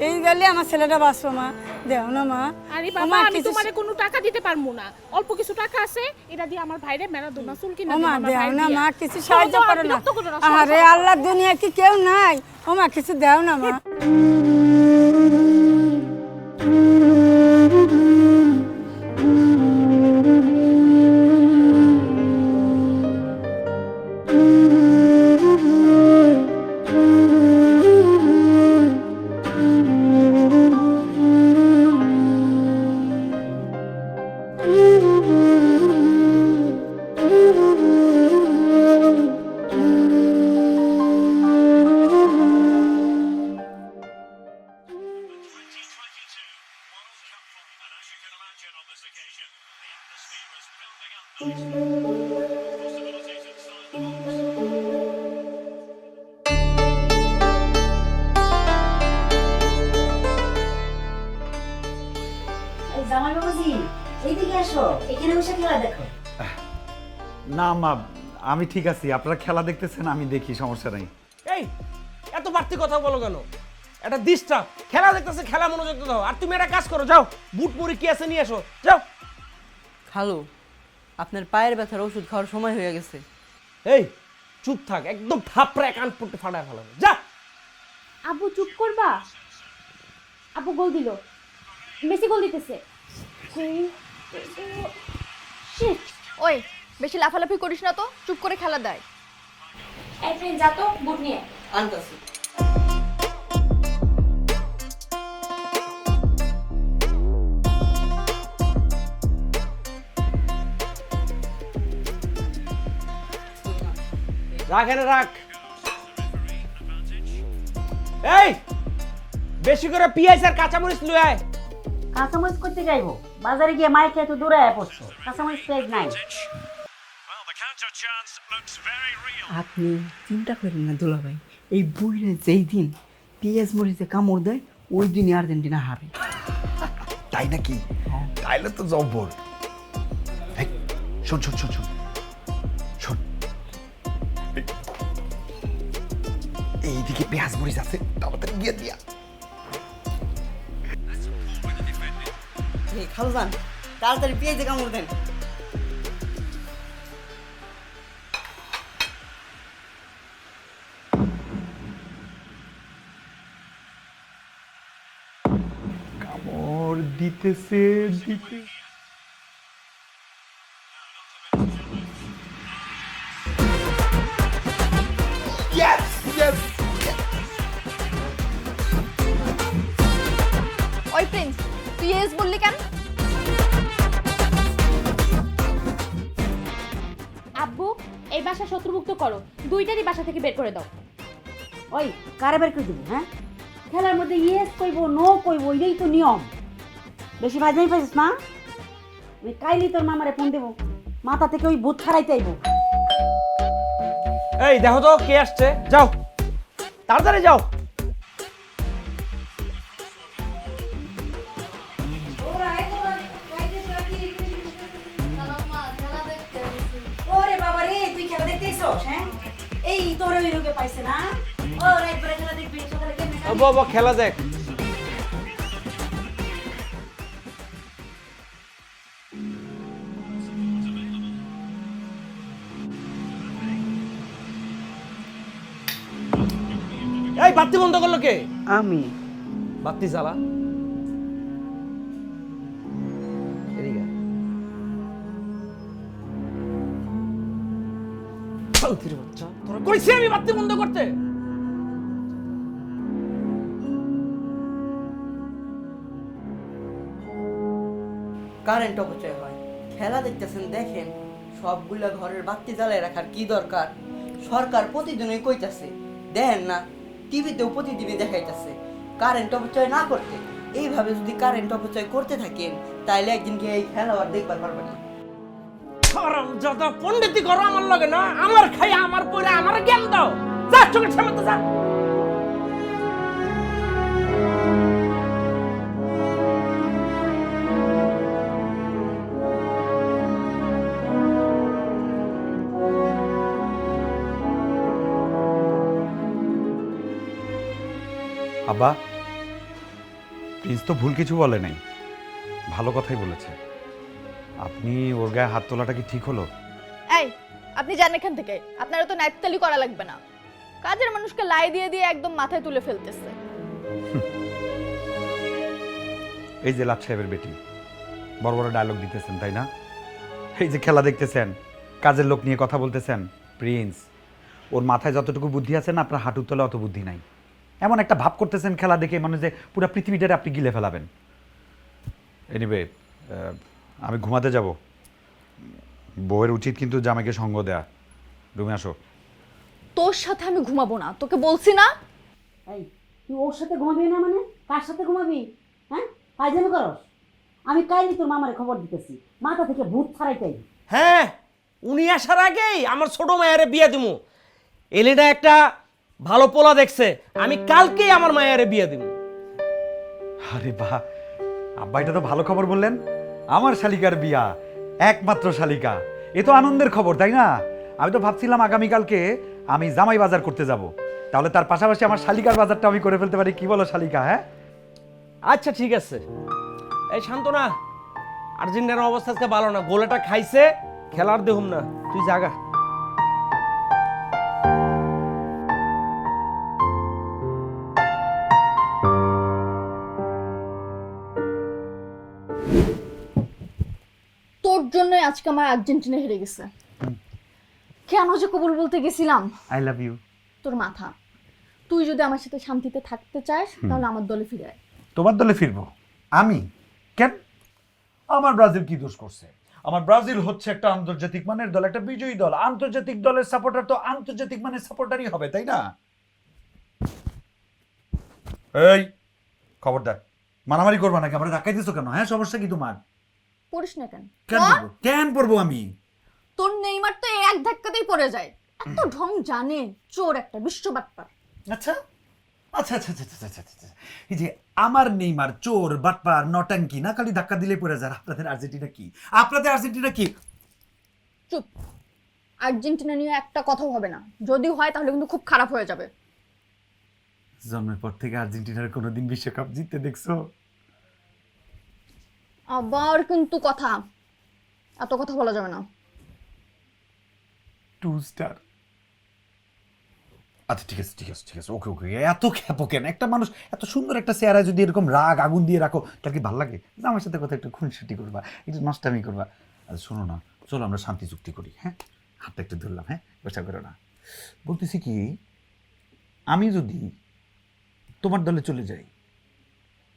এই গেলে আমার ছেলেটা বাঁচবো মা, দেও না মা। আরে বাবা আমি তোমারে কোনো টাকা দিতে পারবো না, অল্প কিছু টাকা আছে, এটা দিয়ে আমার ভাইরে ম্যারাডোনা চুল কিনে ও দিন মা আমার দেও ভাই না দিয়া। মা, কিছু সাহায্য বাবা, করো না। বিরক্ত করো না, আরে আল্লাহ দুনিয়া কি কেউ নাই? ও মা কিছু দেও না মা। জামাই বাবুজি এইদিকে আসো, এখানে বসে খেলা দেখো। না মা, আমি ঠিক আছি, আপনারা খেলা দেখতেছেন, আমি দেখি, সমস্যা নাই। এই এত বাড়তি কথা বলো কেন? এটা ডিস্টার্ব, খেলা দেখতেছে, খেলা মনোযোগ দাও। আর তুমি একটা কাজ করো, যাও বুট মুড়ি কি আছে নিয়ে এসো, যাও। খালু আপনার পায়ের ব্যথার ওষুধ খাওয়ার সময় হয়ে গেছে। এই চুপ থাক, একদম থাপড়ে কান পড়তে ফাটায় ফেলাবে, যা। আব্বু চুপ করবা? আব্বু গোল দিল, মেসি গোল দিতেছে। শিট। ওই বেশি লাফালাফি করিস না তো, চুপ করে খেলা দেয়। এই ট্রেন যা তো, বুট নিয়ে আনতাছি। রাখ এনে রাখ। এই বেশি করে পেঁয়াজ আর কাঁচামরিচ লয়ে আয়। কাঁচামরিচ করতে যাইবো, বাজারে গিয়ে মাইক খেয়ে তো দূরে পড়ছো, কাঁচামরিচ পেঁয়াজ নাই। আপনি চিন্তা করেন না দুলা ভাই, এই বুইরে যেই দিন পেঁয়াজ মরিচে কামড় দেয় ওই দিনই আর্জেন্টিনা হারে। তাই নাকি? তাইলে তো জব্বর। এই, শোন শোন শোন শোন শোন, এইদিকে পেঁয়াজ মরিচ আছে, তাড়াতাড়ি গিয়ে দিয়া। খালু যান, তাড়াতাড়ি পেঁয়াজে কামড় দেন। কামড় দিতেছে দিতে। Yes, yes, yes. ওই প্রিন্স, তুই এস বললি কেন? আব্বু এই বাসা শত্রুমুক্ত করো, দুইটারই বাসা থেকে বের করে দাও। ওই কারে বের করে দিব? হ্যাঁ, খেলার মধ্যে ইয়েস কইবো নো কইবো, এটাই তো নিয়ম। বেশি ভাজাই পাইছিস না, আমি কাইলি তোর মামারে ফোন দেবো, মাথা থেকে ওই ভূত ছাড়াইতে আইবো। এই দেখো তো কে আসছে, যাও তাড়াতাড়ি যাও। ওরে বাবা রে, তুই খেলা দেখতে এসোস? হ্যাঁ, এই তোর ওই রোগে পাইছে না? ও রাত করে খেলা দেখবি, সকালে কেমনে ও বাবা খেলা দেখ। এই বাতি বন্ধ করলো কে? আমি। বাতি জ্বালা। এদিকে আয়। শান্তির বাচ্চা, তোরা কইছি আমি বাতি বন্ধ করতে। কারেন্ট অপচয় হয়, খেলা দেখতেছেন দেখেন, সবগুলা ঘরের বাতি জ্বালায় রাখার কি দরকার? সরকার প্রতিদিনই কইতাছে, দেখেন না টিভিতেও প্রতিদিনই দেখাইতেছে কারেন্ট অপচয় না করতে। এইভাবে যদি কারেন্ট অপচয় করতে থাকেন তাইলে একদিনকে এই খেলা আর দেখবার পারবেন না। হারাম জাদা পণ্ডিতি করো আমার লগে না, আমার খাই আমার পরে আমার জ্ঞান দাও, যা চোখের সামনে তো যা। আব্বা, প্রিন্স তো ভুল কিছু বলে নাই, ভালো কথাই বলেছে। আপনি ওর গায়ে হাত তোলাটা কি ঠিক হলো? এই আপনি যান এখান থেকে, আপনারা তো নাইটতালি করা লাগবে না। কাজের মানুষকে লাই দিয়ে দিয়ে একদম মাথায় তুলে ফেলতেছে। এই যে লাট সাহেবের বেটি বড় বড় ডায়লগ দিতেছেন, তাই না? এই যে খেলা দেখতেছেন, কাজের লোক নিয়ে কথা বলতেছেন, প্রিন্স ওর মাথায় যতটুকু বুদ্ধি আছে না, আপনার হাঁটুর তলে অত বুদ্ধি নাই। এমন একটা ভাব করতেছেন খেলা দেখে মনে যে পুরো পৃথিবীটারে আপনি গিলে ফেলাবেন। এনিওয়ে, আমি ঘুমাতে যাব। বউয়ের উচিত কিন্তু জামাইকে সঙ্গ দেয়া। রুমে আসো। তোর সাথে আমি ঘুমাবো না, তোকে বলছি না। এই তুই ওর সাথে ঘুমাবি না মানে কার সাথে ঘুমাবি? হ্যাঁ, পায়জামি করস? আমি কাইলি তোর মামারে খবর দিতেছি, মাথা থেকে ভূত ছাড়াইতেই। হ্যাঁ, উনি আসার আগেই আমার ছোট মায়ের বিয়ে দিমু। এলিটা একটা ভালো পোলা দেখছে, আমি কালকেই আমার মায়ের বিয়ে দিমু। আরে বাহ আব্বা, এটা তো ভালো খবর বললেন। আমার শালিকার বিয়া, একমাত্র শালিকা, এ তো আনন্দের খবর, তাই না? আমি তো ভাবছিলাম আগামীকালকে আমি জামাই বাজার করতে যাব, তাহলে তার পাশাপাশি আমার শালিকার বাজারটা আমি করে ফেলতে পারি। কি বলো শালিকা? হ্যাঁ আচ্ছা ঠিক আছে। এই শান্তনা, আর্জেন্টিনার অবস্থা আজকে ভালো না, গোলাটা খাইছে, খেলার দেহুম না, তুই জাগা। তোর জন্যই আজকে আমার আর্জেন্টিনা হেরে গেছে। কেন যে কবুল বলতে গেছিলাম। I love you. তোর মাথা, তুই যদি আমার সাথে শান্তিতে থাকতে চাস তাহলে আমার দলে ফিরে আয়। তোমার দলে ফিরবো আমি? কেন? আমার ব্রাজিল কি দোষ করছে? আমার ব্রাজিল হচ্ছে একটা আন্তর্জাতিক মানের দল, একটা বিজয়ী দল। আন্তর্জাতিক দলের সাপোর্টার তো আন্তর্জাতিক মানের সাপোর্টারই হবে, তাই না? এই খবরদার, মারামারি করবা নাকি? আমরা ধাক্কাই দিছো কেন? হ্যাঁ, সমস্যা কি তোমার? পড়িস না কেন? কেন পড়বো? কেন পড়বো আমি? তোর নেইমার তো এক ধাক্কাতেই পড়ে যায়। এত ঢং জানে, চোর একটা, বিশ্ববাটপার। আচ্ছা আচ্ছা আচ্ছা আচ্ছা আচ্ছা আচ্ছা, এই যে আমার নেইমার চোর বাটপার নটাঙ্কি না, খালি ধাক্কা দিলে পড়ে যায়। আপনাদের আর্জেন্টিনা কি? আপনাদের আর্জেন্টিনা কি? চুপ। আর্জেন্টিনা নিয়ে একটা কথাও হবে না, যদি হয় তাহলে কিন্তু খুব খারাপ হয়ে যাবে। জন্মের পর থেকে আর্জেন্টিনার কোনোদিন বিশ্বকাপ জিততে দেখছো? আবার কিন্তু কথা, এত কথা বলা যাবে না। 2 স্টার। আচ্ছা ঠিক আছে ঠিক আছে ঠিক আছে, ওকে ওকে। এত খ্যাপো কেন? একটা মানুষ এত সুন্দর একটা চেহারা যদি এরকম রাগ আগুন দিয়ে রাখো, তার কি ভালো লাগে? আমার সাথে কথা একটু খুনসুটি করবা, একটু নষ্টামি করবা। আচ্ছা শোনো না, চলো আমরা শান্তি চুক্তি করি। হ্যাঁ, হাতটা একটু ধরলাম। হ্যাঁ, ব্যবসা করো না। বলতেছি কি, আমি যদি তোমার দলে চলে যাই,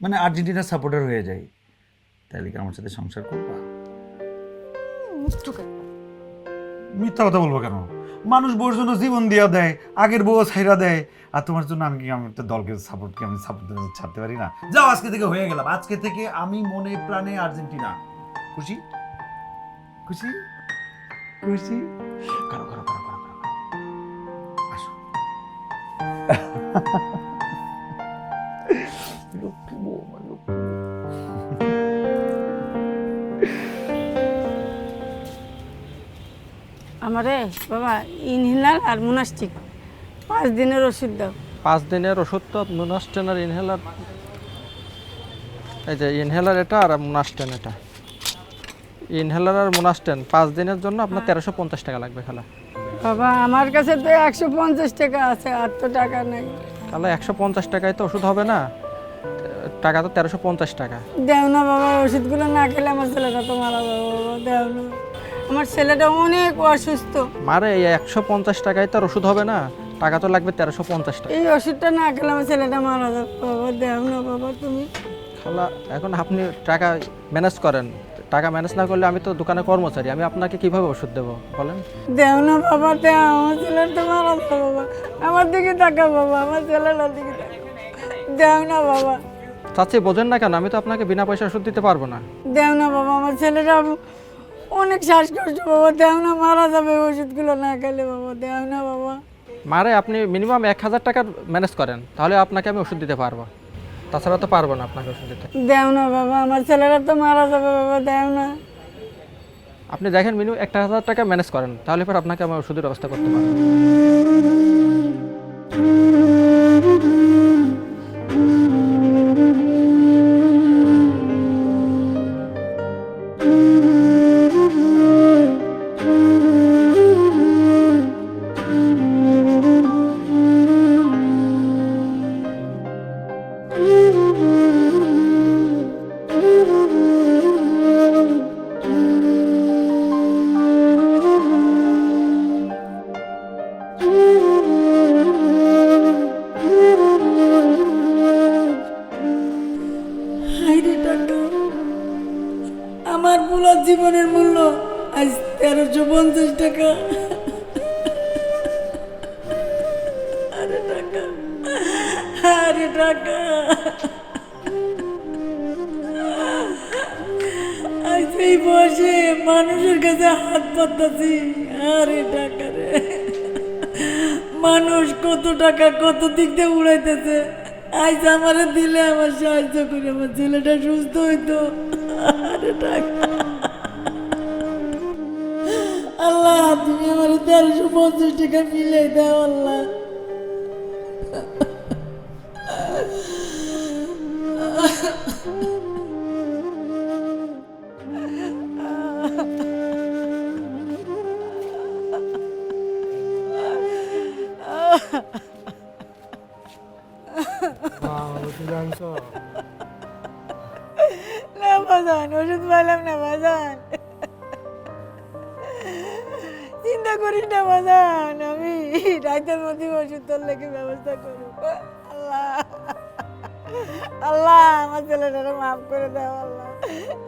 মানে আর্জেন্টিনার সাপোর্টার হয়ে যাই, তাহলে কি আমার সাথে সংসার করবা? মিথ্যা কথা বলবো কেন? মানুষ বউর জন্য জীবন দিয়া দেয়, আগের বউ ছাইরা দেয়, আর তোমার জন্য আমি কি আমি একটা দলকে সাপোর্ট ছাড়তে পারি না? যাও, আজকে থেকে হয়ে গেলাম। আজকে থেকে আমি মনে প্রাণে আর্জেন্টিনা। খুশি খুশি খুশি? করো করো করো করো করো, আসো। লক্ষ্মী বউ আমার, লক্ষ্মী। আমারে বাবা ইনহেলার আর মোনাস্টিক 5 দিনের ওষুধ দাও। 5 দিনের ওষুধ তো মোনাস্টেন আর ইনহেলার, এই যে ইনহেলার এটা আর মোনাস্টেন এটা। ইনহেলার আর মোনাস্টেন 5 দিনের জন্য আপনার 1350 টাকা লাগবে খালা। বাবা আমার কাছে তো 150 টাকা আছে, আর তো টাকা নাই। তাহলে 150 টাকায় তো ওষুধ হবে না, টাকা তো 1350 টাকা। দেও না বাবা, ওষুধগুলো না খেলে আমার ছেলেটা তো মারা যাবে বাবা, দেও না। আমার ছেলেটা অনেক অসুস্থ। মারে এই 150 টাকায় তো আর ওষুধ হবে না, টাকা তো লাগবে 1350 টাকা। এই ওষুধটা না খেলে আমার ছেলেটা মারা যাবে বাবা, দেও না বাবা তুমি। খালা এখন আপনি টাকা ম্যানেজ করেন, টাকা ম্যানেজ না করলে আমি তো দোকানে কর্মচারী, আমি আপনাকে কিভাবে ওষুধ দেবো বলেন? দেও না বাবা, দেও, আমার ছেলেটা মারা যাবে বাবা। আমার দিকে তাকাও বাবা, আমার ছেলেটার দিকে তাকাও, দেও না বাবা। চাচ্ছি বোঝেন না কেন, আমি তো আপনাকে বিনা পয়সা ওষুধ দিতে পারবো না। দেও না বাবা, আমার ছেলেটা অনেক শ্বাসকষ্ট বাবা, দেও না, মারা যাবে ওষুধগুলো না খেলে বাবা, দেও না বাবা। মারে আপনি মিনিমাম 1000 টাকার ম্যানেজ করেন, তাহলে আপনাকে আমি ওষুধ দিতে পারবো, তাছাড়া তো পারবো না আপনাকে ওষুধ দিতে। দেও না বাবা, আমার ছেলেরা তো মারা যাবে বাবা, দেও না। আপনি দেখেন মিনিমাম 1000 টাকা ম্যানেজ করেন, তাহলে পর আপনাকে আমি ওষুধের ব্যবস্থা করতে পারবো। হাইরে টাকা, আমার পুরো জীবনের মূল্য আজ 1350 টাকা। আরে টাকা, আরে টাকা, আজ এই বসে মানুষের কাছে হাত পাতাছি। আরে টাকা রে, মানুষ কত টাকা কত দিক দিয়ে উড়াইতেছে, আজ আমারে দিলে আমার সাহায্য করে আমার ছেলেটা সুস্থ হইতো। আরে টাকা, আল্লাহ তুমি আমার 1350 টাকা মিলে দাও আল্লাহ। না বাজান, ওষুধ পাইলাম না বাজান, চিন্তা করিস না বাজান, আমি রাতের মধ্যে ওষুধ তোর লেগে ব্যবস্থা করবো। আল্লাহ, আল্লাহ আমার ছেলেটাকে মাফ করে দাও আল্লাহ,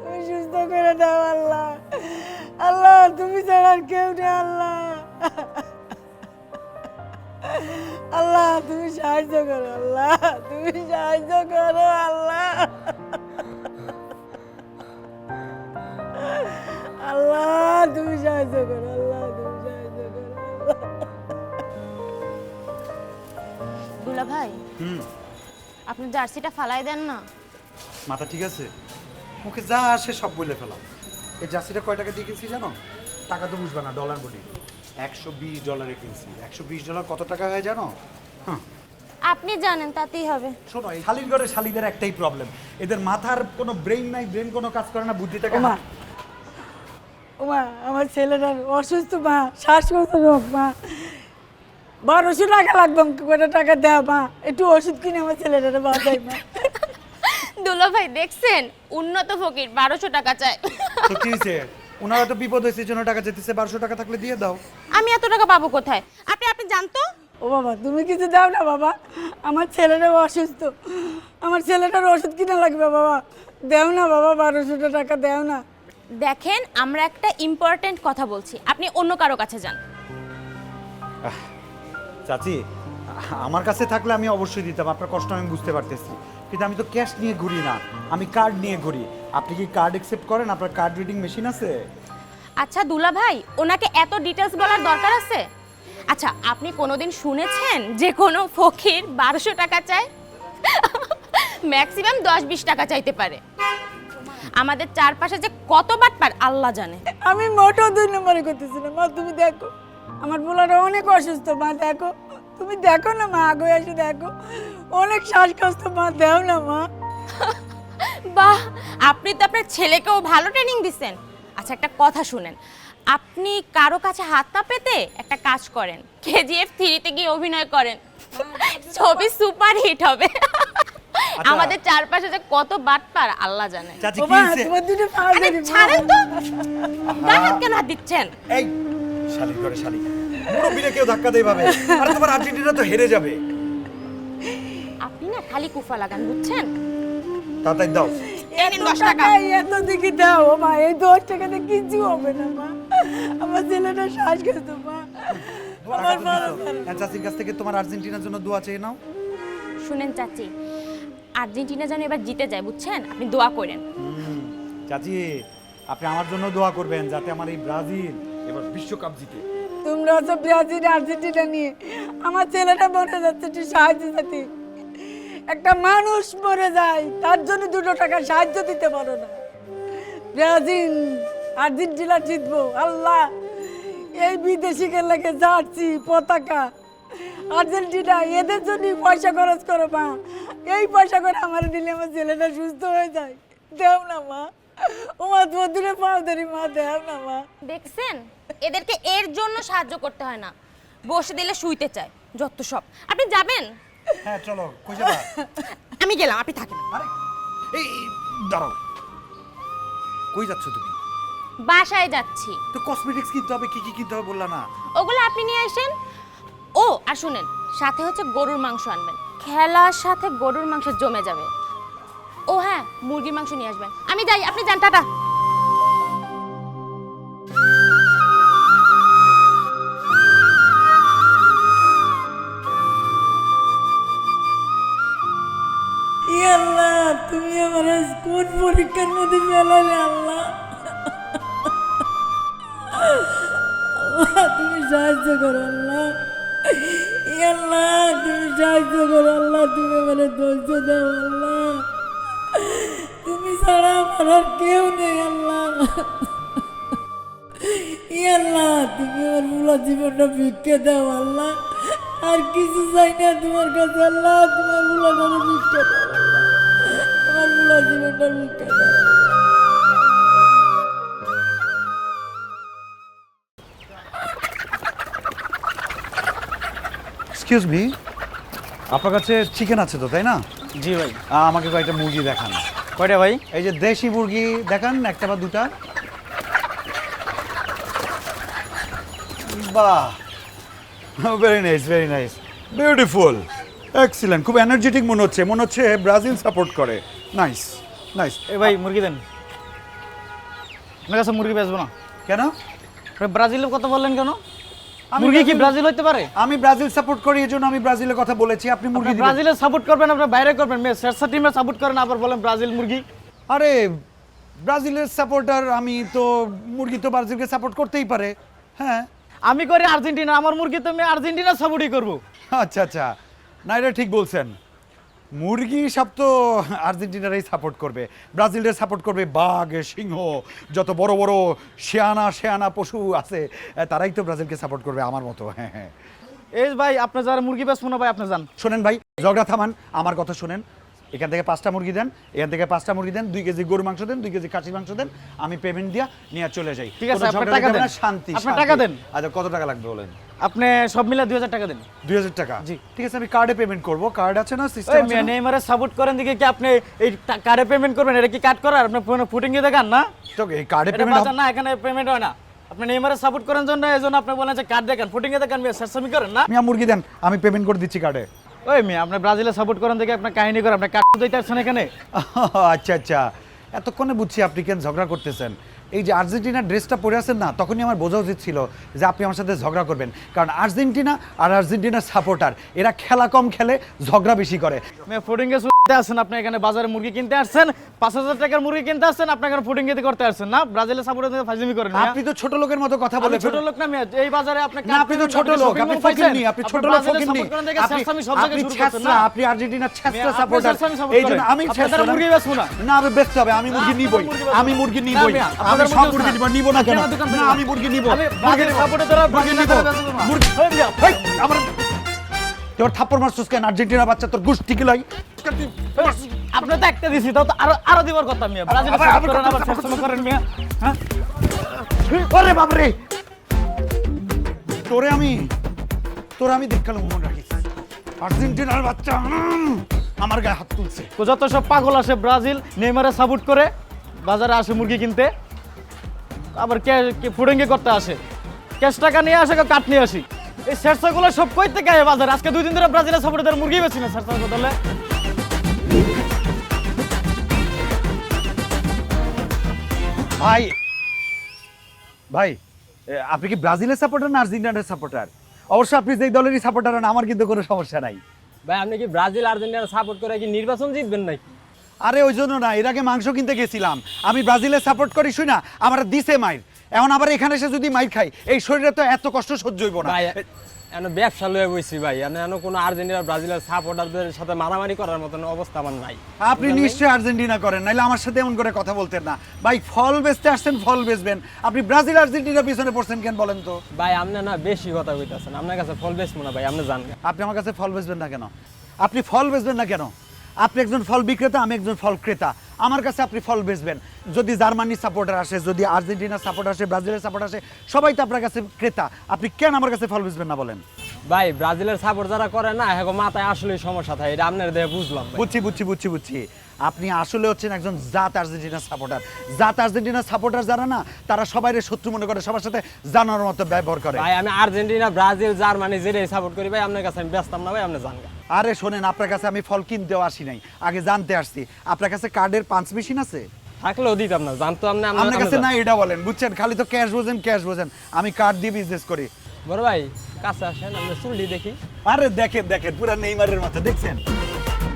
তুমি সুস্থ করে দাও আল্লাহ। আল্লাহ তুমি ছাড়া আর কেউ নেই আল্লাহ। আল্লাহ তুমি সাহায্য করো আল্লাহ, তুমি সাহায্য করো আল্লাহ। আল্লাহ তুমি সাহায্য করো আল্লাহ, তুমি সাহায্য করো আল্লাহ। দুলা ভাই, আপনি জার্সিটা ফালাই দেন না। মাথা ঠিক আছে? মুখে যা আসে সব বলে ফেলাম। এই জার্সিটা কয় টাকা দিয়ে কিনছি জানো? টাকা তো বুঝবে না, ডলার বলি। $120 কিনছি। $120 কত টাকা হয় জানো? হ্যাঁ, আপনি জানেন, তাতেই হবে। শোনো, এই শালির ঘরে শালিদের একটাই প্রবলেম, এদের মাথার কোনো ব্রেন নাই, ব্রেন কোনো কাজ করে না, বুদ্ধিটাকে ওমা, ওমা আমার ছেলেটার অসুস্থ মা, শ্বাসকষ্ট রোগ মা, 1200 টাকা লাগবে, কয়টা টাকা দেওয়া মা, একটু ওষুধ কিনে আমার ছেলেটারে বাঁচাই মা। দুলা ভাই দেখছেন, উন্নত ফকির 1200 টাকা চায়। তো কি হয়েছে? ওনারা তো বিপদ হয়েছে, জন্য টাকা যেতেছে, 1200 টাকা থাকলে দিয়ে দাও। আমি এত টাকা পাবো কোথায়? আপনি জানতো? ও বাবা, তুমি কিছু দাও না বাবা, আমার ছেলেটাও অসুস্থ, আমার ছেলেটার ওষুধ কিনা লাগবে বাবা, দেও না বাবা, 1200 টাকা দেও না। দেখেন, আমরা একটা ইম্পর্টেন্ট কথা বলছি, আপনি অন্য কারো কাছে যান। চাচি, আমার কাছে থাকলে আমি অবশ্যই দিতাম, আপনার কষ্ট আমি বুঝতে পারতেছি, কিন্তু আমি তো ক্যাশ নিয়ে ঘুরি না, আমি কার্ড নিয়ে ঘুরি। আপনি কি কার্ড অ্যাকসেপ্ট করেন? আপনার কার্ড রিডিং মেশিন আছে? আচ্ছা দুলা ভাই, ওনাকে এত ডিটেলস বলার দরকার আছে? আচ্ছা, আপনি কোনোদিন শুনেছেন যে কোনো ফকির 1200 টাকা চায়? ম্যাক্সিমাম 10-20 টাকা চাইতে পারে। আমাদের চারপাশে যে কত বাটপার আল্লাহ জানে। আমি মোটেও 2 নম্বরে করতেছি না মা, তুমি দেখো আমার বোলারা অনেক অসুস্থ মা, দেখো তুমি দেখো না মা, আগে এসে দেখো, অনেক শ্বাসকষ্ট মা, দেও না মা। বাহ, আপনি তো আপনার ছেলেকেও ভালো ট্রেনিং দিচ্ছেন। আচ্ছা একটা কথা শুনেন, আপনি কারো কাছে হাত না পেতে একটা কাজ করেন, KGF 3-তে গিয়ে অভিনয় করেন, ছবি সুপার হিট হবে। আমাদের চারপাশে যে কত বাটপার আল্লাহ জানে। চাচি কি হইছে? আরে ছাড়েন তো, গায়ে হাত কেন হাত দিচ্ছেন? এই শালি করে শালি, মুরব্বিরে কেউ ধাক্কা দেয় ভাবে, আরে তোমার আর্জেন্টিনা তো হেরে যাবে। আপনি না খালি কুফা লাগান, বুঝছেন? তাড়াতাড়ি দাও। এই নিন 10 টাকা। এত দিকে দাও মা, এই 10 টাকাতে কিছু হবে না মা, আমার ছেলেটা শ্বাসকষ্ট মা। চাচির কাছ থেকে তোমার আর্জেন্টিনার জন্য দোয়া চেয়ে নাও। শুনেন চাচি, আর্জেন্টিনা যেন এবার জিতে যায়, বুঝছেন? আপনি দোয়া করেন। চাচি, আপনি আমার জন্য দোয়া করবেন যাতে আমার এই ব্রাজিল এবার বিশ্বকাপ জিতে। তোমরা তো ব্রাজিল আর্জেন্টিনা নিয়ে আমার ছেলেটা মরে যাচ্ছে, একটু সাহায্য চাচ্ছি। একটা মানুষ মরে যায় তার জন্য 2 টাকা সাহায্য দিতে পারো না। ব্রাজিল আর্জেন্টিনা জিতবো, আল্লাহ এই বিদেশিকে লেগে যাচ্ছি পতাকা আর্জেন্টিনা, এদের জন্য পয়সা খরচ করো মা। এই পয়সা করে আমার দিলে আমার ছেলেটা সুস্থ হয়ে যায়। দেও না মা, আমার বন্ধুরে পাও ধরি মা, দেও না মা। দেখছেন, এদেরকে এর জন্য সাহায্য করতে হয় না, বসে দিলে শুইতে চায়, যত সব। আপনি যাবেন? হ্যাঁ চলো, কই যাবা? আমি গেলাম, আপনি থাকেন। আরে এই দাঁড়াও, কই যাচ্ছ তুমি? বাসায় যাচ্ছি। তো কসমেটিক্স কিনতে হবে, কি কি কিনতে হবে বললা না? ওগুলো আপনি নিয়ে আসেন। ও আর শুনেন, সাথে হচ্ছে গরুর মাংস আনবেন, খেলার সাথে গরুর মাংস জমে যাবে। ও হ্যাঁ, মুরগির মাংস নিয়ে আসবেন। আমি যাই, আপনি যান, টাটা। আল্লাহ, তুমি আমার কোন পরীক্ষার মধ্যে ফেলালে আল্লাহ? তুমি সাহায্য করো আল্লাহ, আল্লাহ তুমি সাহায্য করো আল্লাহ, তুমি আমার ধৈর্য দাও আল্লাহ, তুমি ছাড়া আমার আর কেউ নেই আল্লাহ। আল্লাহ তুমি আমার পুরো জীবনটা ভিক্ষে দাও আল্লাহ, আর কিছু চাই না তোমার কাছে আল্লাহ, তোমার পুরো ভিক্ষে দাও আল্লাহ, আমার পুরো জীবনটা ভিক্ষে দাও। এক্সকিউজ মি, আপনার কাছে চিকেন আছে তো, তাই না? জি ভাই। আমাকে কয়েকটা মুরগি দেখান। কয়টা ভাই? এই যে দেশি মুরগি দেখান, একটা বা দুটা। বাহ, very nice, very nice, beautiful, excellent, খুব এনার্জেটিক মনে হচ্ছে ব্রাজিল সাপোর্ট করে। Nice nice. এ ভাই মুরগি দেন। আপনার কাছে মুরগি বেচবো না। কেন? ব্রাজিলের কথা বললেন কেন? মুরগি কি ব্রাজিল হইতে পারে? আমি ব্রাজিল সাপোর্ট করি, এজন্য আমি ব্রাজিলের কথা বলেছি। আপনি মুরগি দিবেন। ব্রাজিলের সাপোর্ট করবেন, আপনার বাইরে করবেন, শেরশা টিমের সাপোর্ট করেন, আবার বলেন ব্রাজিল মুরগি। আরে ব্রাজিলের সাপোর্টার আমি, তো মুরগি তো ব্রাজিলকে সাপোর্ট করতেই পারে। হ্যাঁ, আমি করি আর্জেন্টিনা, আমার মুরগি তো আমি আর্জেন্টিনার সাপোর্টই করবো। আচ্ছা আচ্ছা, না এটা ঠিক বলছেন, মুরগি সব তো আর্জেন্টিনারাই সাপোর্ট করবে, ব্রাজিলের সাপোর্ট করবে বাঘ, সিংহ, যত বড় বড় শেয়ানা পশু আছে তারাই তো ব্রাজিলকে সাপোর্ট করবে আমার মতো। হ্যাঁ হ্যাঁ। এই ভাই আপনি যারা মুরগি বেচবো না ভাই, আপনি যান। শোনেন ভাই, ঝগড়া থামান, আমার কথা শোনেন। এখান থেকে 5টা মুরগি দেন, এখান থেকে 5টা মুরগি দেন, 2 কেজি গরু মাংস দেন, 2 কেজি খাসির মাংস দেন, আমি পেমেন্ট দিয়া নিয়ে চলে যাই। ঠিক আছে, আপনি টাকা দেন। শান্তি, আপনি টাকা দেন। আচ্ছা কত টাকা লাগবে বলেন? আপনি সব মিলে 2000 টাকা দেন। 2000 টাকা? জি ঠিক আছে, আমি কার্ডে পেমেন্ট করব। কার্ড আছে না, ওই সিস্টেম আছে? নেইমারে সাপোর্ট করেন দিকে কি আপনি এই কার্ডে পেমেন্ট করবেন? এটা কি কাট করার? আপনি ফুটিং এ দেখান না? তো এই কার্ডে এটা পেমেন্ট বাজার না, এখানে পেমেন্ট হয় না। আপনি নেইমারে সাপোর্ট করেন জন্য, এজন্য আপনি বলেন যে কার্ড দেখান, ফুটিং এ দেখান, শেরশামি করেন না? মিয়া মুরগি দেন, আমি পেমেন্ট করে দিচ্ছি কার্ডে। ওই মিয়া আপনি ব্রাজিলে সাপোর্ট করেন দেখে আপনার কাহিনী করে আপনি কার্ড দিতে আসছেন এখানে। আচ্ছা আচ্ছা, এতক্ষণে বুঝছি আপনি কেন ঝগড়া করতেছেন। এই যে আর্জেন্টিনার ড্রেসটা পরে আছেন না, তখনই আমার বোঝা উচিত ছিল যে আপনি আমার সাথে ঝগড়া করবেন, কারণ আর্জেন্টিনা আর আর্জেন্টিনার সাপোর্টার এরা খেলা কম খেলে, ঝগড়া বেশি করে। ফুডিং এ আসছেন আপনি, এখানে বাজারে মুরগি কিনতে আসছেন, 5000 টাকার মুরগি কিনতে আসছেন, আপনি এখানে ফুডিং এ করতে আসছেন না? ব্রাজিলের সাপোর্টার ফাজিমি করেন। আপনি তো ছোট লোকের মতো কথা বলে। ছোট লোক না মিয়া, এই বাজারে আপনি না, আপনি তো ছোট লোক, আপনি ফকিন্নি, আপনি ছোট লোক ফকিন্নি, আপনি ছেঁচড়া, আপনি আর্জেন্টিনার ছেঁচড়া সাপোর্টার। এইজন্য আমি ছেঁচড়া মুরগি বেচবো না। না, আমি বেচতে হবে, আমি মুরগি নিবই, আমি মুরগি নিবই, আমি সব মুরগি নিব না কেন? না, আমি মুরগি নিব, মুরগি সাপোর্টার ধরে মুরগি নিব, মুরগি। এই আমার তোর থাপ্পড় মারছস কেন? আর্জেন্টিনা বাচ্চা, তোর গুষ্টি কি লাই? আপনি তো একটা দিছি, তাও তো আরো দিবার কথা মিয়া। ব্রাজিল সাপোর্ট করেন, আবার শেরশামি করেন মিয়া। হ্যাঁ, ওরে বাপ রে, তোরে আমি দেখলাম, মনে রাখিস, আর্জেন্টিনার বাচ্চা আমার গায়ে হাত তুলছে। তো যত সব পাগল আসে ব্রাজিল নেইমারে সাপোর্ট করে, বাজারে আসে মুরগি কিনতে, আবার ফুডিংয়ে করতে আসে, ক্যাশ টাকা নিয়ে আসে, কাঠ নিয়ে আসি। এই শেরশাগুলো সব কই থেকে আয় বাজারে? আজকে 2 দিন ধরে ব্রাজিলের সাপোর্টারদের মুরগি বেশি না শেরশার বদলে। ভাই ভাই, আপনি কি ব্রাজিলের সাপোর্টার না আর্জেন্টিনার সাপোর্টার? অবশ্য আপনি যেই দলেরই সাপোর্টার হন, আমার কিন্তু কোনো সমস্যা নাই। ভাই আপনি কি ব্রাজিল আর্জেন্টিনা সাপোর্ট করে কি নির্বাচন জিতবেন নাকি? আরে ওই জন্য না, এর আগে মাংস কিনতে গেছিলাম, আমি ব্রাজিলের সাপোর্ট করি শুই না, আমার দিছে মাইর, এখন আবার এখানে এসে যদি মাইর খাই এই শরীরে তো এত কষ্ট সহ্য হইব না। ভাই এখন ব্যবসা লয়ে বইছি ভাই, এখন কোনো আর্জেন্টিনা ব্রাজিলের সাপোর্টারদের সাথে মারামারি করার মতন অবস্থা আমার নাই। আপনি নিশ্চয়ই আর্জেন্টিনা করেন, নাইলে আমার সাথে এমন করে কথা বলতেন না। ভাই ফল বেচতে আসছেন, ফল বেচবেন, আপনি ব্রাজিল আর্জেন্টিনার পিছনে পড়ছেন কেন বলেন তো? ভাই আপনি না বেশি কথা কইতাছেন, আপনার কাছে ফল বেচবো না ভাই, আপনি জান। আপনি আমার কাছে ফল বেচবেন না কেন? আপনি ফল বেচবেন না কেন? আপনি একজন ফল বিক্রেতা, আমি একজন ফল ক্রেতা, আমার কাছে আপনি ফল বেচবেন। যদি জার্মানির সাপোর্টার আসে, যদি আর্জেন্টিনার সাপোর্ট আসে, ব্রাজিলের সাপোর্ট আসে, সবাই তো আপনার কাছে ক্রেতা, আপনি কেন আমার কাছে ফল বেচবেন না বলেন? ভাই ব্রাজিলের সাপোর্ট যারা করে না এখন মাথায় আসলে সমস্যা থাকে, এটা আপনার দেখে বুঝলাম। বুঝছি আপনি আসলে হচ্ছেন একজন জাত আর্জেন্টিনার সাপোর্টার। জাত আর্জেন্টিনার সাপোর্টার যারা না, তারা সবাইরে শত্রু মনে করে, সবার সাথে জানার মতো ব্যবহার করে। ভাই আমি আর্জেন্টিনা ব্রাজিল জার্মানি যেটাই সাপোর্ট করি ভাই, আপনার কাছে আমি ব্যস্তাম না ভাই, আপনি জান। আরে শোনেন, আপনার কাছে আমি ফল কিনতেও আসি নাই, আগে জানতে আসছি। আপনার কাছে কার্ডের পাঞ্চ মেশিন আছে? থাকলেও দিতাম না, জানতো আপনি। আপনার কাছে না এটা বলেন, বুঝছেন, খালি তো ক্যাশ বোঝেন। আমি কার্ড দিয়ে বিজনেস করি। বড় ভাই কাছে আসেন, আমরা চুলটি দেখি। আরে দেখেন পুরো নেইমারের মতো, দেখছেন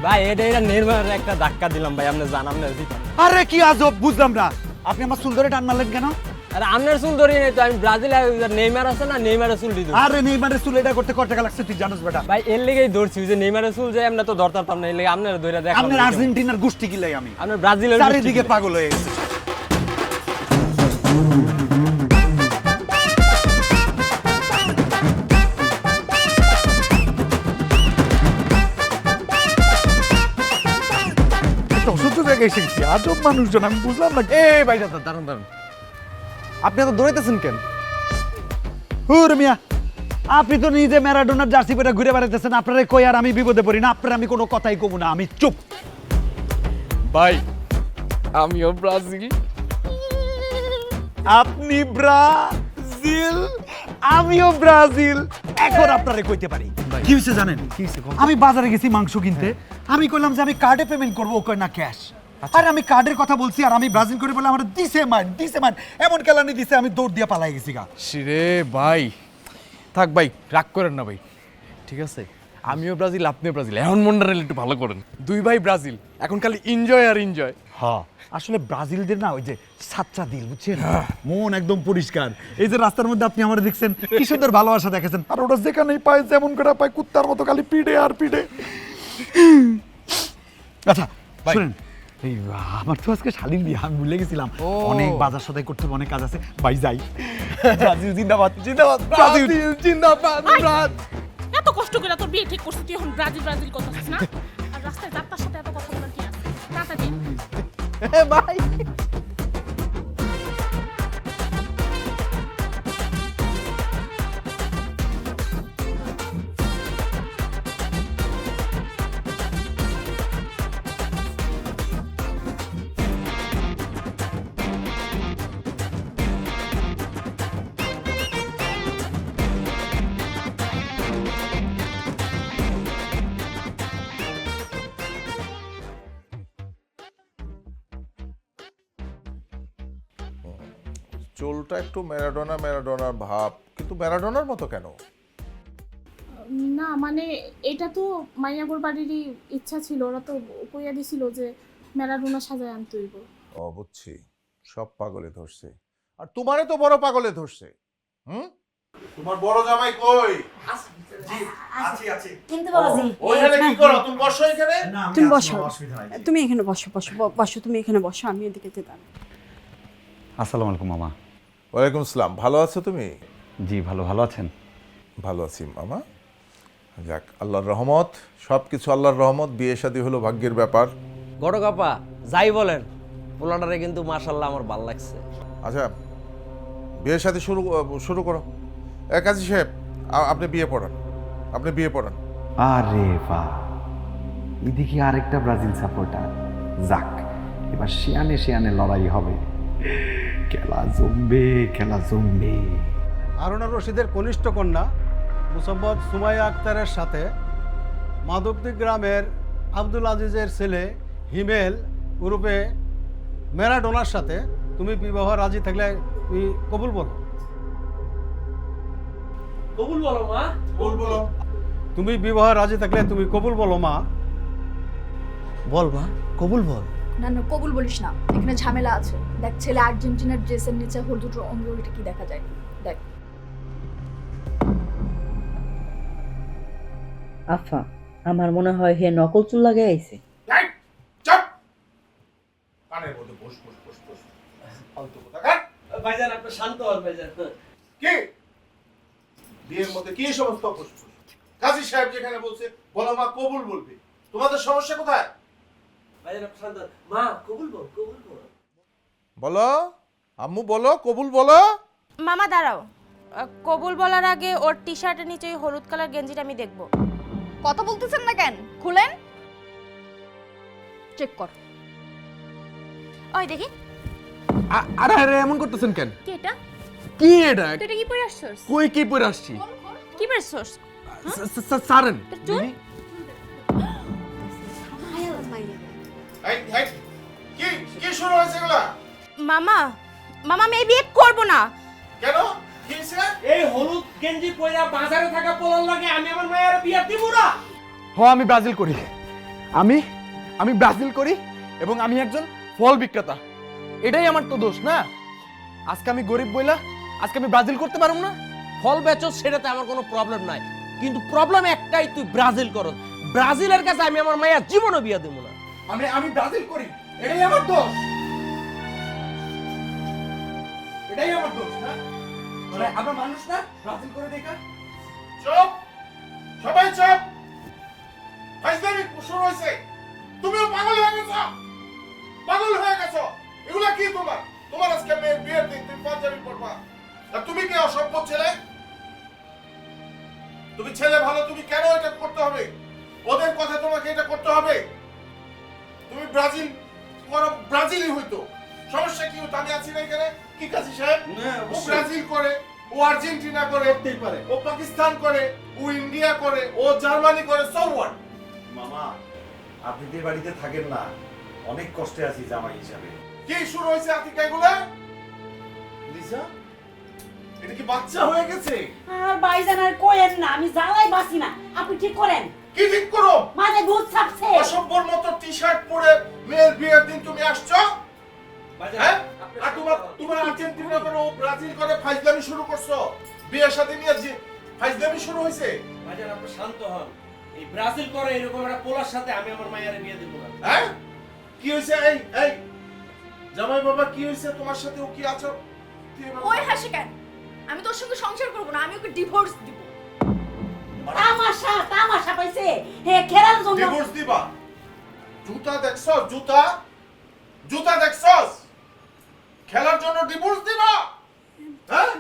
ভাই? এটা নির্মাণের একটা ধাক্কা দিলাম ভাই, আপনি জান, আপনার দিতাম। আরে কি আজব, বুঝলাম না, আপনি আমার চুল ধরে টান মারলেন কেন? আরে আপনার চুল ধরি নাই তো, আমি ব্রাজিল নেইমার আছে না, নেইমারের চুল দিই। আরে নেইমারের চুল এটা করতে কত টাকা লাগছে তুই জানোস বেটা? ভাই এর লেগেই ধরছি, যে নেইমারের চুল যে আমরা তো ধরতাম না, এর লেগে আপনার ধরে দেখা। আপনার আর্জেন্টিনার গোষ্ঠী কি লাই? আমি আপনার ব্রাজিলের চারিদিকে পাগল হয়ে গেছে। অসহ্য জায়গায় এসে গেছি, আজব মানুষজন, আমি বুঝলাম না। ভাই দাঁড়ান, আপনি এত দৌড়াইতেছেন কেন? হুর মিয়া, আপনি তো নিজে ম্যারাডোনার জার্সি পরে ঘুরে বেড়াইতেছেন, আপনারে কই আর আমি বিপদে পড়ি না? আপনার আমি কোনো কথাই কব না, আমি চুপ। ভাই আমিও ব্রাজিল। আপনি ব্রাজিল, আমিও ব্রাজিল। এখন আপনারে কইতে পারি কি হইছে জানেন? আমি বাজারে গেছি মাংস কিনতে, আমি কইলাম যে আমি কার্ডে পেমেন্ট করব, ও কয় না ক্যাশ। আর আমি কার্ডের কথা বলছি আর আমি ব্রাজিল করে বলে আমার দিছে মান এমন কেলানি দিছে, আমি দৌড় দিয়ে পালাই গেছি গা। শিরে ভাই থাক ভাই, রাগ করেন না ভাই, ঠিক আছে? আমিও ব্রাজিল, আপনিও ব্রাজিল, এখন মনটা একটু ভালো করেন। দুই ভাই ব্রাজিল, এখন খালি এনজয় আর এনজয়। হ্যাঁ, আসলে ব্রাজিলদের না ওই যে সাচ্চা দিল, বুঝছেন, মন একদম পরিষ্কার। এই যে রাস্তার মধ্যে আপনি আমার দেখছেন, কি সুন্দর ভালোবাসা দেখেছেন, আর ওটা যেখানেই পায় যেমন করে পায়, কুত্তার মতো খালি পিড়ে আর পিড়ে। আচ্ছা শুনেন, এই আমার তো আজকে শালীর বিয়ে, আমি ভুলে গেছিলাম, অনেক বাজার সদাই করতে হবে, অনেক কাজ আছে, ভাই যাই। ব্রাজিল জিন্দাবাদ, ব্রাজিল জিন্দাবাদ। এত কষ্ট করে তোর বিয়ে ঠিক করছিস, তুই এখন ব্রাজিল করতেছিস না? আর রাস্তায় যাত্রার সাথে এত কথা বলার কি আছে? তাড়াতাড়ি ভাই চুলটা একটু ম্যারাডোনার ভাব, কিন্তু ম্যারাডোনার মতো কেন? না মানে এটা তো মাইয়াগোর বাড়িরই ইচ্ছা ছিল, ওরা তো কইয়া দিছিল যে ম্যারাডোনা সাজায় আনতে হইব। ও বুঝছি, সব পাগলে ধরছে, আর তোমারে তো বড় পাগলে ধরছে। তোমার বড় জামাই কই? কিন্তু বাবাজি ওইখানে কি করো? তুমি বসো এখানে। তুমি বসো, তুমি এখানে বসো, তুমি এখানে বসো, আমি এদিকে যেতাম। আসসালামু আলাইকুম মামা। ওয়ালাইকুম আসসালাম। ভালো আছো তুমি? জি ভালো আছেন? ভালো আছি মামা। যাক, আল্লাহর রহমত, সব কিছু আল্লাহর রহমত। বিয়ে শাদী হলো ভাগ্যের ব্যাপার। বড় কাপা যাই বলেন, পোলাটারে কিন্তু মাশাআল্লাহ আমার ভালো লাগছে। আচ্ছা, বিয়ে শাদী শুরু করো। কাজী সাহেব, আপনি বিয়ে পড়ান। আরে বাহ, এদিকে আরেকটা ব্রাজিল সাপোর্টার। যাক, এবার শিয়ানে লড়াই হবে, খেলা জমবে। হারুন আর রশিদের কনিষ্ঠ কন্যা মুসাম্মদ সুমাইয়া আক্তারের সাথে মাধবদী গ্রামের আব্দুল আজিজের ছেলে হিমেল উরুপে ম্যারাডোনার সাথে তুমি বিবাহ রাজি থাকলে তুমি কবুল বলো। কবুল বলো মা, কবুল বলো। তুমি বিবাহ রাজি থাকলে তুমি কবুল বলো মা। বল মা, কবুল বল। না না, কবুল বলিস না, এখানে ঝামেলা আছে। দেখ, ছেলে আর্জেন্টিনার ড্রেসের নিচে হলুদ অঙ্গটা কি দেখা যায়, দেখ। আফা, আমার মনে হয় হে নকল চুল লাগে আইছে। চুপ! কানের মধ্যে বস বস বস বস। ফালতু কথা কার? ভাইজান আপনি শান্ত হন ভাইজান। কি? বিয়ের মধ্যে কি সমস্ত বস বস? কাজী সাহেব যেখানে বলছে বলো মা কবুল বলবে, তোমাদের সমস্যা কোথায়? ভাইজান আপনি শান্ত হন। মা কবুল বল, কবুল বল। বলো আম্মু, বলো কবুল বলো। মামা দাঁড়াও, কবুল বলার আগে ওর টি শার্টের নিচে ওই হলুদ কালার গেঞ্জিটা আমি দেখবো। কথা বলতেছেন না কেন? খুলেন, চেক কর। ওই দেখি। আরে আরে এমন করতেছেন কেন? কি এটা? কি এটা? তুই এটা কি পরে আসছস? কই কি পরে আসছি? কি পরে আসছস? সারেন। তোর চুল? এই এই কি কি শুরু হয়েছে এগুলা? মামা, মামা আমি এই বিয়ে করব না। কেন? কি হয়েছে? এই হলুদ গেঞ্জি পয়রা বাজারে থাকা পোলার লাগে আমি আমার মায়ের বিয়ে দিব না। আমি ব্রাজিল করি। আমি ব্রাজিল করি এবং আমি একজন ফল বিক্রেতা। এটাই আমার তো দোষ না? আজকে আমি গরিব বইলা আজকে আমি ব্রাজিল করতে পারবো না? ফল বেচো সেটাতে আমার কোনো প্রবলেম নাই, কিন্তু প্রবলেম একটাই, তুই ব্রাজিল করস। ব্রাজিলের কাছে আমি আমার মায়ের জীবনও বিয়ে দেব না। আমি ব্রাজিল করি, এটাই আমার দোষ। এটাই আমার দোষ না? আমরা মানুষ না ব্রাজিল করে দেখা? চুপ! সবাই চুপ! ফাইজলামি শুরু হয়েছে। তুমিও পাগল হয়ে গেছো, পাগল হয়ে গেছো। এগুলা কি তোমার? তোমার আজকে মেয়ের বিয়ের দিন, তুমি পাঞ্জাবি পরবা, আর তুমি কি অসভ্য ছেলে? তুমি ছেলে ভালো, তুমি কেন এটা করতে হবে? ওদের কথা তোমাকে এটা করতে হবে? তুমি ব্রাজিল করো, ব্রাজিলই হইতো, সমস্যা কি হতো? আমি আছি না এখানে? কি কাজী সাহেব? ও ব্রাজিল করে, ও আর্জেন্টিনা করে, ও পাকিস্তান করে, ও ইন্ডিয়া করে, ও জার্মানি করে, সো হোয়াট? মামা, আপনি তো বাড়িতে থাকেন না, অনেক কষ্টে আছি জামাই হিসাবে। কি শুরু হয়েছে আতিকা এগুলা? লিসা, এটা কি বাচ্চা হয়ে গেছে? আর ভাইজান আর কোয়েন না, আমি জ্বালাই বাসি না, আপনি ঠিক করেন। কি ঠিক করো? মাঝে ভূত ছাপছে। অসভ্যর মতো টি-শার্ট পরে মেয়ের বিয়ের দিন তুমি আসছো? হ্যাঁ? আর তোমার আর্জেন্টিনা করে, ও ব্রাজিল করে ফাইজলামি শুরু করছো? বিয়ের সাথে নিয়ে যে ফাইজলামি শুরু হয়েছে? ভাইজান আপনি শান্ত হন। এই ব্রাজিল করে এরকম একটা পোলার সাথে আমি আমার মায়ের বিয়ে দেব না। হ্যাঁ? কি হয়েছে? এই এই জামাই বাবা, কি হয়েছে তোমার সাথে? ও কি আছো? ওই হাসি কেন? আমি তোর সঙ্গে সংসার করব না, আমি ওকে ডিভোর্স দিব। তামাশা তামাশা পাইছে, হে খেলার জন্য ডিভোর্স দিবা? জুতা দেখছো? জুতা জুতা দেখছো? খেলার জন্য ডিভোর্স দিবা? হ্যাঁ?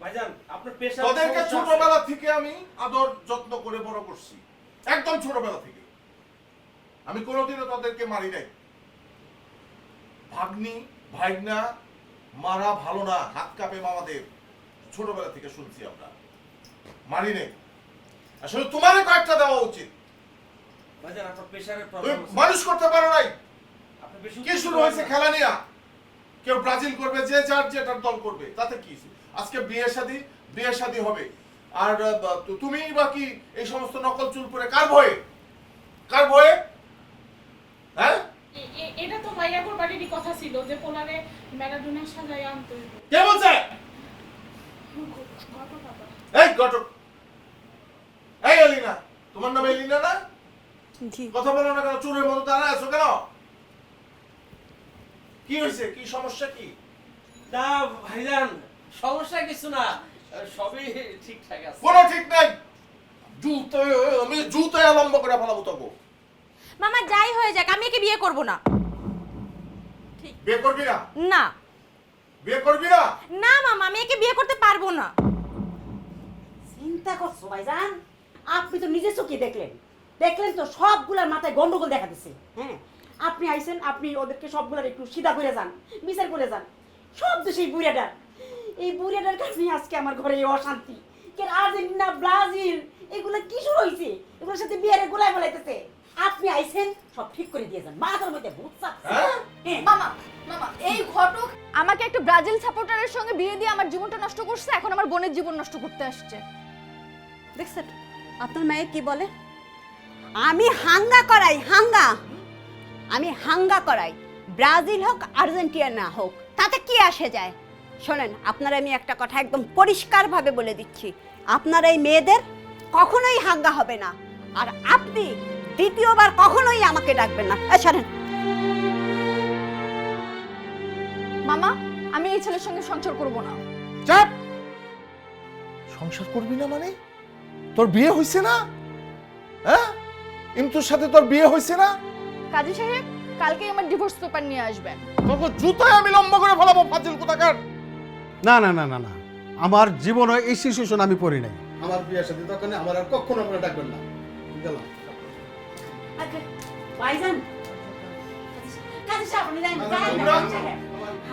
ভাইজান আপনার পেশা, তোদেরকে ছোটবেলা থেকে আমি আদর যত্ন করে বড় করছি, একদম ছোটবেলা থেকে। আমি কোনোদিনও তোদেরকে মারি নাই। ভাগ্নি ভাইগনা মারা ভালো না, হাত কাঁপে মামাদের, ছোটবেলা থেকে শুনছি আমরা। মারি নেই। আসলে তোমারই কয়েকটা দেওয়া উচিত। ভাইজান আপনার পেশারের তুমি প্রবলেম মানুষ করতে পারো নাই। আপনি বেশি কি শুরু হয়েছে খেলা নিয়ে? কেউ ব্রাজিল করবে, যে যার যেটার দল করবে, তাতে কি? আজকে বিয়ে শাদী হবে, আর তুমি বা কি এই সমস্ত নকল চুল পরে কার ভয়ে? কার ভয়ে? হ্যাঁ? এটা তো মাইয়াপুর বাড়িরই কথা ছিল যে পোলারে ম্যারাডোনা সাজায় আনতে। কে বলছে? এই ঘটক, এই এলিনা, তোমার নাম এলিনা না? কথা বলো না কেন? চুরের মতো দাঁড়ায় আছো কেন? কি হয়েছে? কি সমস্যা? কি না ভাইজান, সমস্যা কিছু না, সবই ঠিকঠাক আছে। কোনো ঠিক নাই। আমি জুতোয় লম্বা করে ফেলাবো তোকে। মামা যাই হয়ে যাক, আমি একে বিয়ে করব না। বিয়ে করবি না? না। বিয়ে করবি না? না মামা, আমি একে বিয়ে করতে পারবো না। চিন্তা করছো ভাইজান? আপনি তো নিজে চোখে দেখলেন তো সবগুলার মাথায় গন্ডগোল দেখা দিচ্ছে। হ্যাঁ, আপনি আইছেন, আপনি ওদেরকে সবগুলার একটু সিধা করে যান, বিচার করে যান। সব তো সেই বুড়িয়াটার, এই বুড়িয়াটার কাছে আজকে আমার ঘরে এই অশান্তি। কেন আর্জেন্টিনা ব্রাজিল এগুলা কি শুরু হয়েছে? এগুলোর সাথে বিয়ারে গোলায় বলাইতেছে। আপনি আইছেন, সব ঠিক করে দিয়ে যান। মাথার মধ্যে ভূত চাপছে। হ্যাঁ মামা, মামা এই ঘটক আমাকে একটা ব্রাজিল সাপোর্টারের সঙ্গে বিয়ে দিয়ে আমার জীবনটা নষ্ট করছে, এখন আমার বোনের জীবন নষ্ট করতে আসছে। দেখছেন? আপনার মেয়ে কি বলে? আমি হাঙ্গা করাই, হাঙ্গা। আমি হাঙ্গা করাই, ব্রাজিল হোক আর্জেন্টিনা হোক, তাতে কি আসে যায়? শোনেন, আপনারা আমি একটা কথা একদম পরিষ্কারভাবে বলে দিচ্ছি, আপনার এই মেয়েদের কখনোই হাঙ্গা হবে না। আর আপনি দ্বিতীয়বার কখনোই আমাকে ডাকবেন না। শোনেন মামা, আমি এই ছেলের সঙ্গে সংসার করব না। চাপ! সংসার করবি না মানে? তোর বিয়ে হইছে না? হ্যাঁ, ইমতুর সাথে তোর বিয়ে হইছে না? কাজী সাহেব, কালকেই আমার ডিভোর্স পেপার নিয়ে আসবেন। তোকে জুতায় আমি লম্বা করে ফেলাবো, ফাজিল কোথাকার। না না না না না, আমার জীবনে এই সিচুয়েশন আমি পড়ি নাই। আমার বিয়ের সাথে দরকার নেই, আমার আর কখনো আপনারা ডাকবেন না। গেলাম। আচ্ছা ভাইজান, কাজী সাহেব আপনি যান,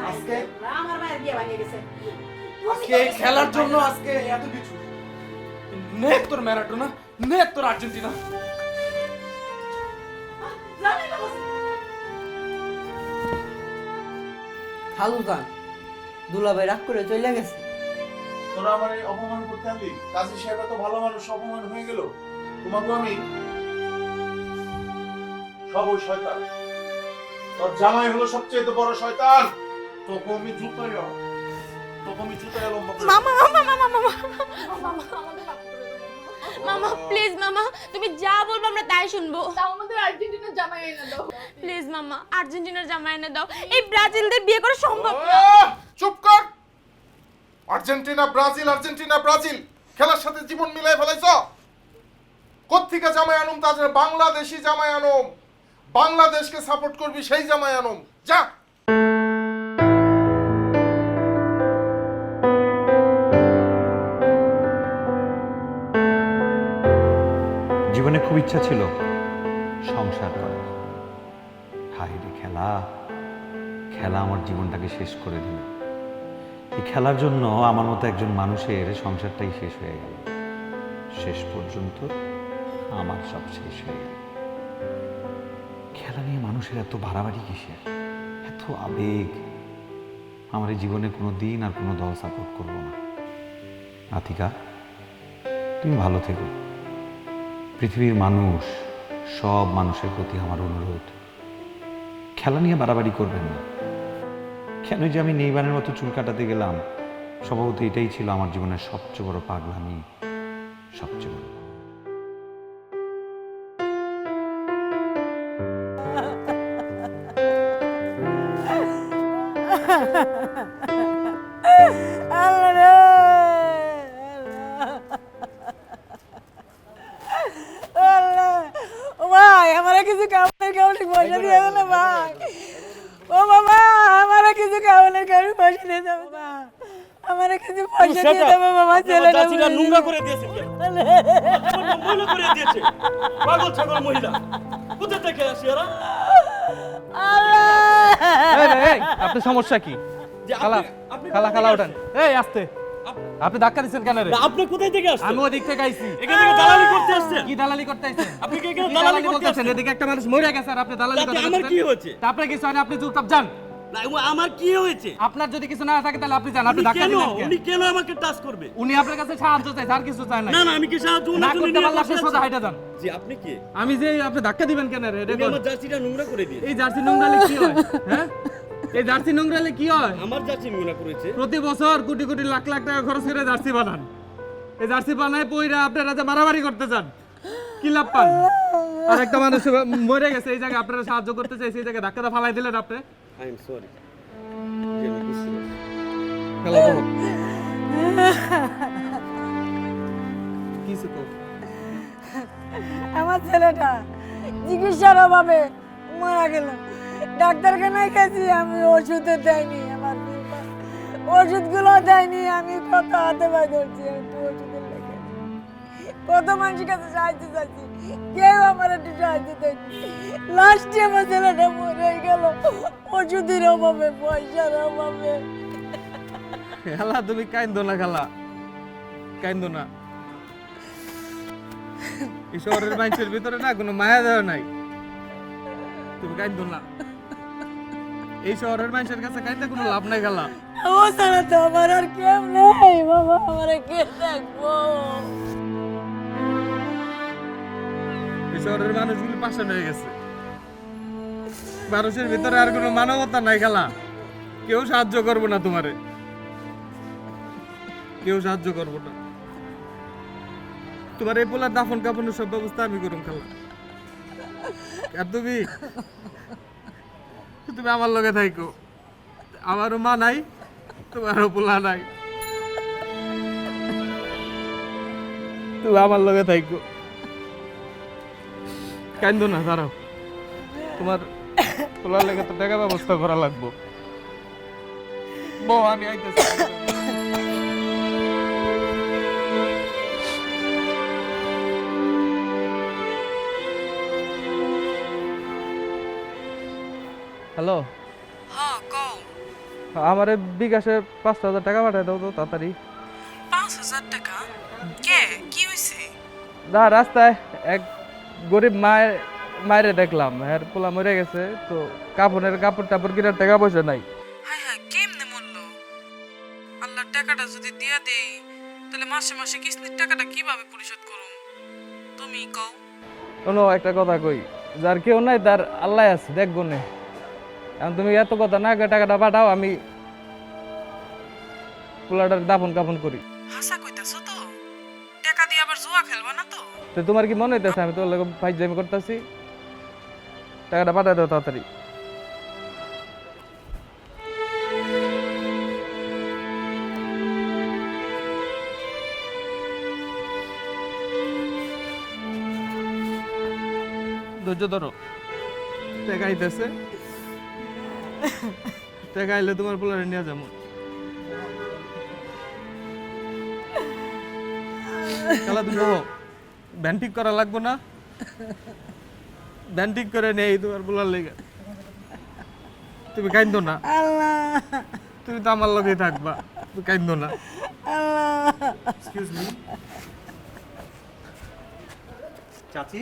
আজকে আমার মায়ের বিয়ে ভাঙে গেছে। আজকে খেলার জন্য আজকে এত কিছু। নে তোর ম্যারাডোনা, নে তোর আর্জেন্টিনা। খালু যান, দুলাভাই রাগ করে চলে গেছে। তোরা আমার এই অপমান করতে আনলি? কাজী সাহেব এত ভালো মানুষ, অপমান হয়ে গেল। তোমাকে আমি সব ওই শয়তান, তোর জামাই হলো সবচেয়ে বড় শয়তান। তোকে আমি জুতায় লম্বা করে মামা মামা মামা মামা মামা মামা প্লিজ মামা, তুমি যা বলবো আমরা তাই শুনবো। তাও আমাদের আর্জেন্টিনার জামাই এনে দাও প্লিজ মামা, আর্জেন্টিনার জামাই এনে দাও। এই ব্রাজিলদের বিয়ে করা সম্ভব না। চুপ কর! আর্জেন্টিনা ব্রাজিল, আর্জেন্টিনা ব্রাজিল খেলার সাথে জীবন মিলাই ফেলাইছ। কোত্থেকে জামাই আনুম? তাদের বাংলাদেশি জামাই আনুম, বাংলাদেশকে সাপোর্ট করবি সেই জামাই আনুম। যা। জীবনে খুব ইচ্ছা ছিল সংসার করার। হায় রে খেলা, খেলা আমার জীবনটাকে শেষ করে দিল। এই খেলার জন্য আমার মতো একজন মানুষের সংসারটাই শেষ হয়ে গেল। শেষ পর্যন্ত আমার সব শেষ হয়ে গেল। খেলা নিয়ে মানুষের এত বাড়াবাড়ি কিসের, এত আবেগ? আমার এই জীবনে কোনো দিন আর কোনো দল সাপোর্ট করবো না। আতিকা, তুমি ভালো থেকো। পৃথিবীর মানুষ, সব মানুষের প্রতি আমার অনুরোধ, খেলা নিয়ে বাড়াবাড়ি করবেন না। কেন যে আমি নেইবারের মতো চুল কাটাতে গেলাম, স্বভাবত এটাই ছিল আমার জীবনের সবচেয়ে বড় পাগলামি, সবচেয়ে বড়। ভাই আমার কিছু কাউনের পয়সা দিয়ে দেবে না ভাই। ও বাবা, আমার কিছু কাউনের পয়সা দিয়ে দেবে না, আমার কিছু পয়সা দিয়ে দেবে বাবা। ছেলেটা নোংরা করে দিয়েছে, মহিলা করে দিয়েছে, পাগল ছাগল মহিলা। কোথা থেকে আসে এরা? আপনি সমস্যা কি? খালা খালা খালা ওঠেন। এই আস্তে, আপনি ধাক্কা দিচ্ছেন কেন রে? আপনি কোথায় থেকে আসছেন? আমি ওদিক থেকে আইছি। এখান থেকে দালালি করতে আসছেন? কি দালালি করতে আইছেন? আপনি কি এখানে দালালি করতে আসছেন? এদিকে একটা মানুষ মরে গেছে আর আপনি দালালি করতে আমার কি হয়েছে? তারপরে কিছু হয় না, আপনি চুপচাপ যান। না, আমার কি হয়েছে? আপনার যদি কিছু না থাকে তাহলে আপনি যান। আপনি ধাক্কা দিলেন কেন? উনি কেন আমাকে টাচ করবে? উনি আপনার কাছে সাহায্য চাই, আর কিছু চায় না। না না, আমি কি সাহায্য না করতে পারলে আপনি সোজা হাইটা যান। জি, আপনি কি? আমি যে আপনি ধাক্কা দিবেন কেন রে? উনি আমার জার্সিটা নোংরা করে দিয়ে। এই জার্সি নোংরালে কি হয়? হ্যাঁ, এই জার্সি নোংরালে কি হয়? আমার জার্সি নোংরা করেছে। প্রতি বছর কোটি কোটি লাখ লাখ টাকা খরচ করে জার্সি বানান। এই জার্সি বানায় পয়রা আপনারা যে মারামারি করতে চান, কি লাভ পান? আর একটা মানুষ মরে গেছে, এই জায়গায় আপনারা সাহায্য করতে চাইছে, এই জায়গায় ধাক্কাটা ফালাই দিলেন আপনি। I am sorry. আমার ছেলেটা চিকিৎসার অভাবে মারা গেল। ডাক্তারখানায় গেছি, আমি ওষুধও দেয়নি, আমার ওষুধগুলো দেয়নি। আমি কত হাতে বাই ধরছি একটু ওষুধের লেগে, কত মানুষের কাছে সাহায্য চাচ্ছি, কেউ আমার একটু সাহায্য দেয়নি। লাস্টে আমার ছেলেটা মরে গেল ওষুধের অভাবে, পয়সার অভাবে। খালা তুমি কাইন্দো না, খালা কাইন্দো না। এই শহরের মানুষের ভিতরে না কোনো মায়া দেওয়া নাই, তুমি কাইন্দো না। এই শহরের মানুষের কাছে কাইন্দে কোনো লাভ নাই খালা। ও ছাড়া তো আমার আর কেউ নেই বাবা, আমার কে দেখবো? শহরের মানুষগুলো পাশান হয়ে গেছে, মানুষের ভিতরে আর কোনো মানবতা নাই খালা। কেউ সাহায্য করবো না তোমারে, কেউ সাহায্য করবো না। তোমার এই পোলার দাফন কাফনের সব ব্যবস্থা আমি করুম খালা। আর তুমি তুমি আমার লগে থাইকো, আমারও মা নাই, তোমারও পোলা নাই, তুমি আমার লগে থাইকো। কান্দো না, দাঁড়াও, তোমার পোলার লেগে তো টাকা ব্যবস্থা করা লাগবো। বউ আমি আইতেছি। হ্যালো, হ্যাঁ কও। আমার বিকাশে 5,000 টাকা পাঠাই দাও তো তাড়াতাড়ি। 5,000 টাকা? কে কি হইছে? না, রাস্তায় এক গরিব মায়েরে দেখলাম, এর পোলা মরে গেছে, তো কাপড় টাপড় কিনার টাকা পয়সা নাই। হায় হায়, কেমনে মরলো? আল্লাহ, টাকাটা যদি দিয়া দেই তাহলে মাসে মাসে কিস্তির টাকাটা কিভাবে পরিশোধ করুম? তুমি কও। শোনো, একটা কথা কই, যার কেউ নাই তার আল্লাহ আছে, দেখবো নে। এখন তুমি এত কথা না কয়ে টাকাটা পাঠাও, আমি পোলাটার দাফন কাফন করি। হাসা কইতাছো তো? টাকা দিয়ে আবার জুয়া খেলবা না তো? তো তোমার কি মনে হইতেছে আমি তোর লোক ফাইজলামি করতেছি? টাকাটা পাঠাই দাও তাড়াতাড়ি। ধৈর্য ধরো, টাকা আইতেছে, টাকা আইলে তোমার পোলারে নিয়ে যাবো। খেলা তুমি ভ্যান ঠিক করা লাগবো না, ভ্যান ঠিক করে নেই তোমার পোলার লেগে। তুমি কাইন্দো না, তুমি তো আমার লগেই থাকবা, তুমি কাইন্দো না। এক্সকিউজ মি চাচি,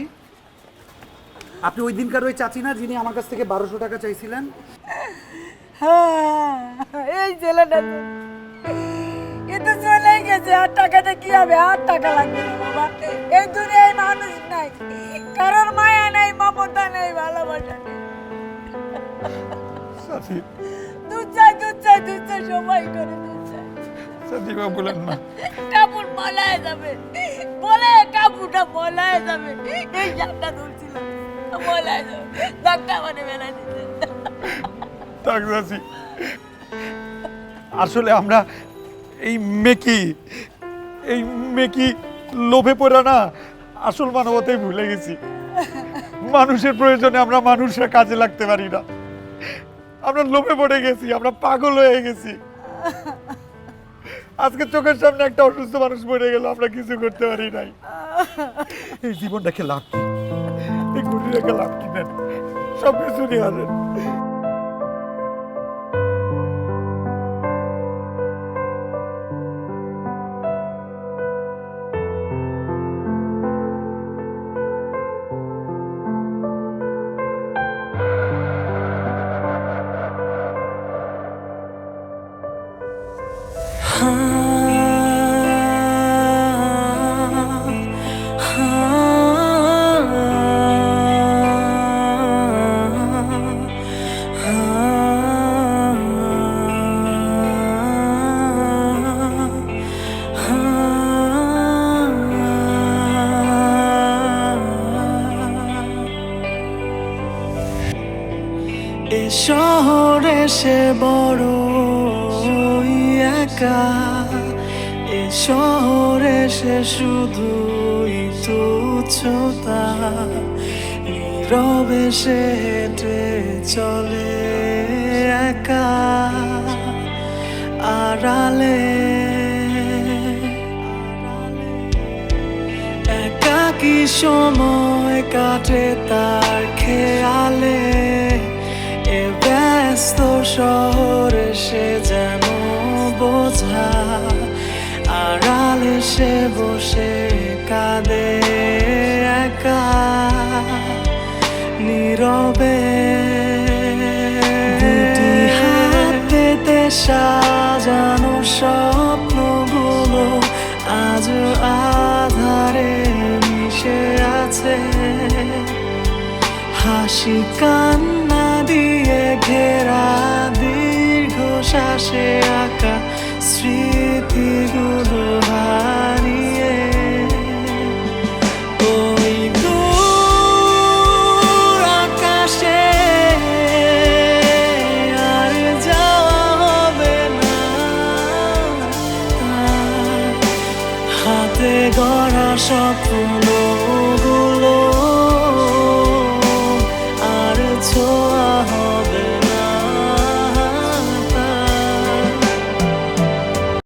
আপনি ওই দিনকার ওই চাচি না যিনি আমার কাছ থেকে 1200 টাকা চাইছিলেন? হ্যাঁ, এই ছেলেটা তো এ তো চলে গেছে, আর টাকাটা কি হবে? আর টাকা লাগবে না বাবা। এই দুনিয়ায় মানুষ নাই, কারোর মায়া নেই, মমতা নেই, ভালোবাসা নেই। চাচি, দুধ চাই সবাই করে দুধ চাই। চাচি বাবু বলেন না, কাপড় মলায় যাবে, বলে কাপড়টা মলায় যাবে। এই জানটা ধরছিল মলায় যাবে, ডাক্তার মানে বেলায় দিতে। থাক চাচি, আসলে আমরা এই মেকি লোভে পড়া না, আসল মানবতাই ভুলে গেছি। মানুষের প্রয়োজনে আমরা মানুষরা কাজে লাগতে পারি না, আমরা লোভে পড়ে গেছি, আমরা পাগল হয়ে গেছি। আজকে চোখের সামনে একটা অসুস্থ মানুষ মরে গেল, আমরা কিছু করতে পারি নাই। এই জীবনটাকে লাভ কি, এই গুলিটাকে লাভ কি নেন, সব কিছু নিয়ে আসেন। শহরে সে বড় একা, এ শহরে সে শুধুই তুচ্ছতা, নীরবে সে হেঁটে চলে একা আড়ালে, একাকী সময় কাটে তার খেয়ালে। এ ব্যস্ত শহরে সে যেন বোঝা, আড়ালে সে বসে কাঁদে একা নীরবে। দুটি হাত পেতে সাজানো স্বপ্নগুলো আজ আধারে মিশে আছে। হাসি কান্না দিয়ে ঘেরা দীর্ঘ শ্বাসে আঁকা স্মৃতিগুলো হারিয়ে ওই দূর আকাশে আর যাওয়া হবে না, হাতে গড়া স্বপ্ন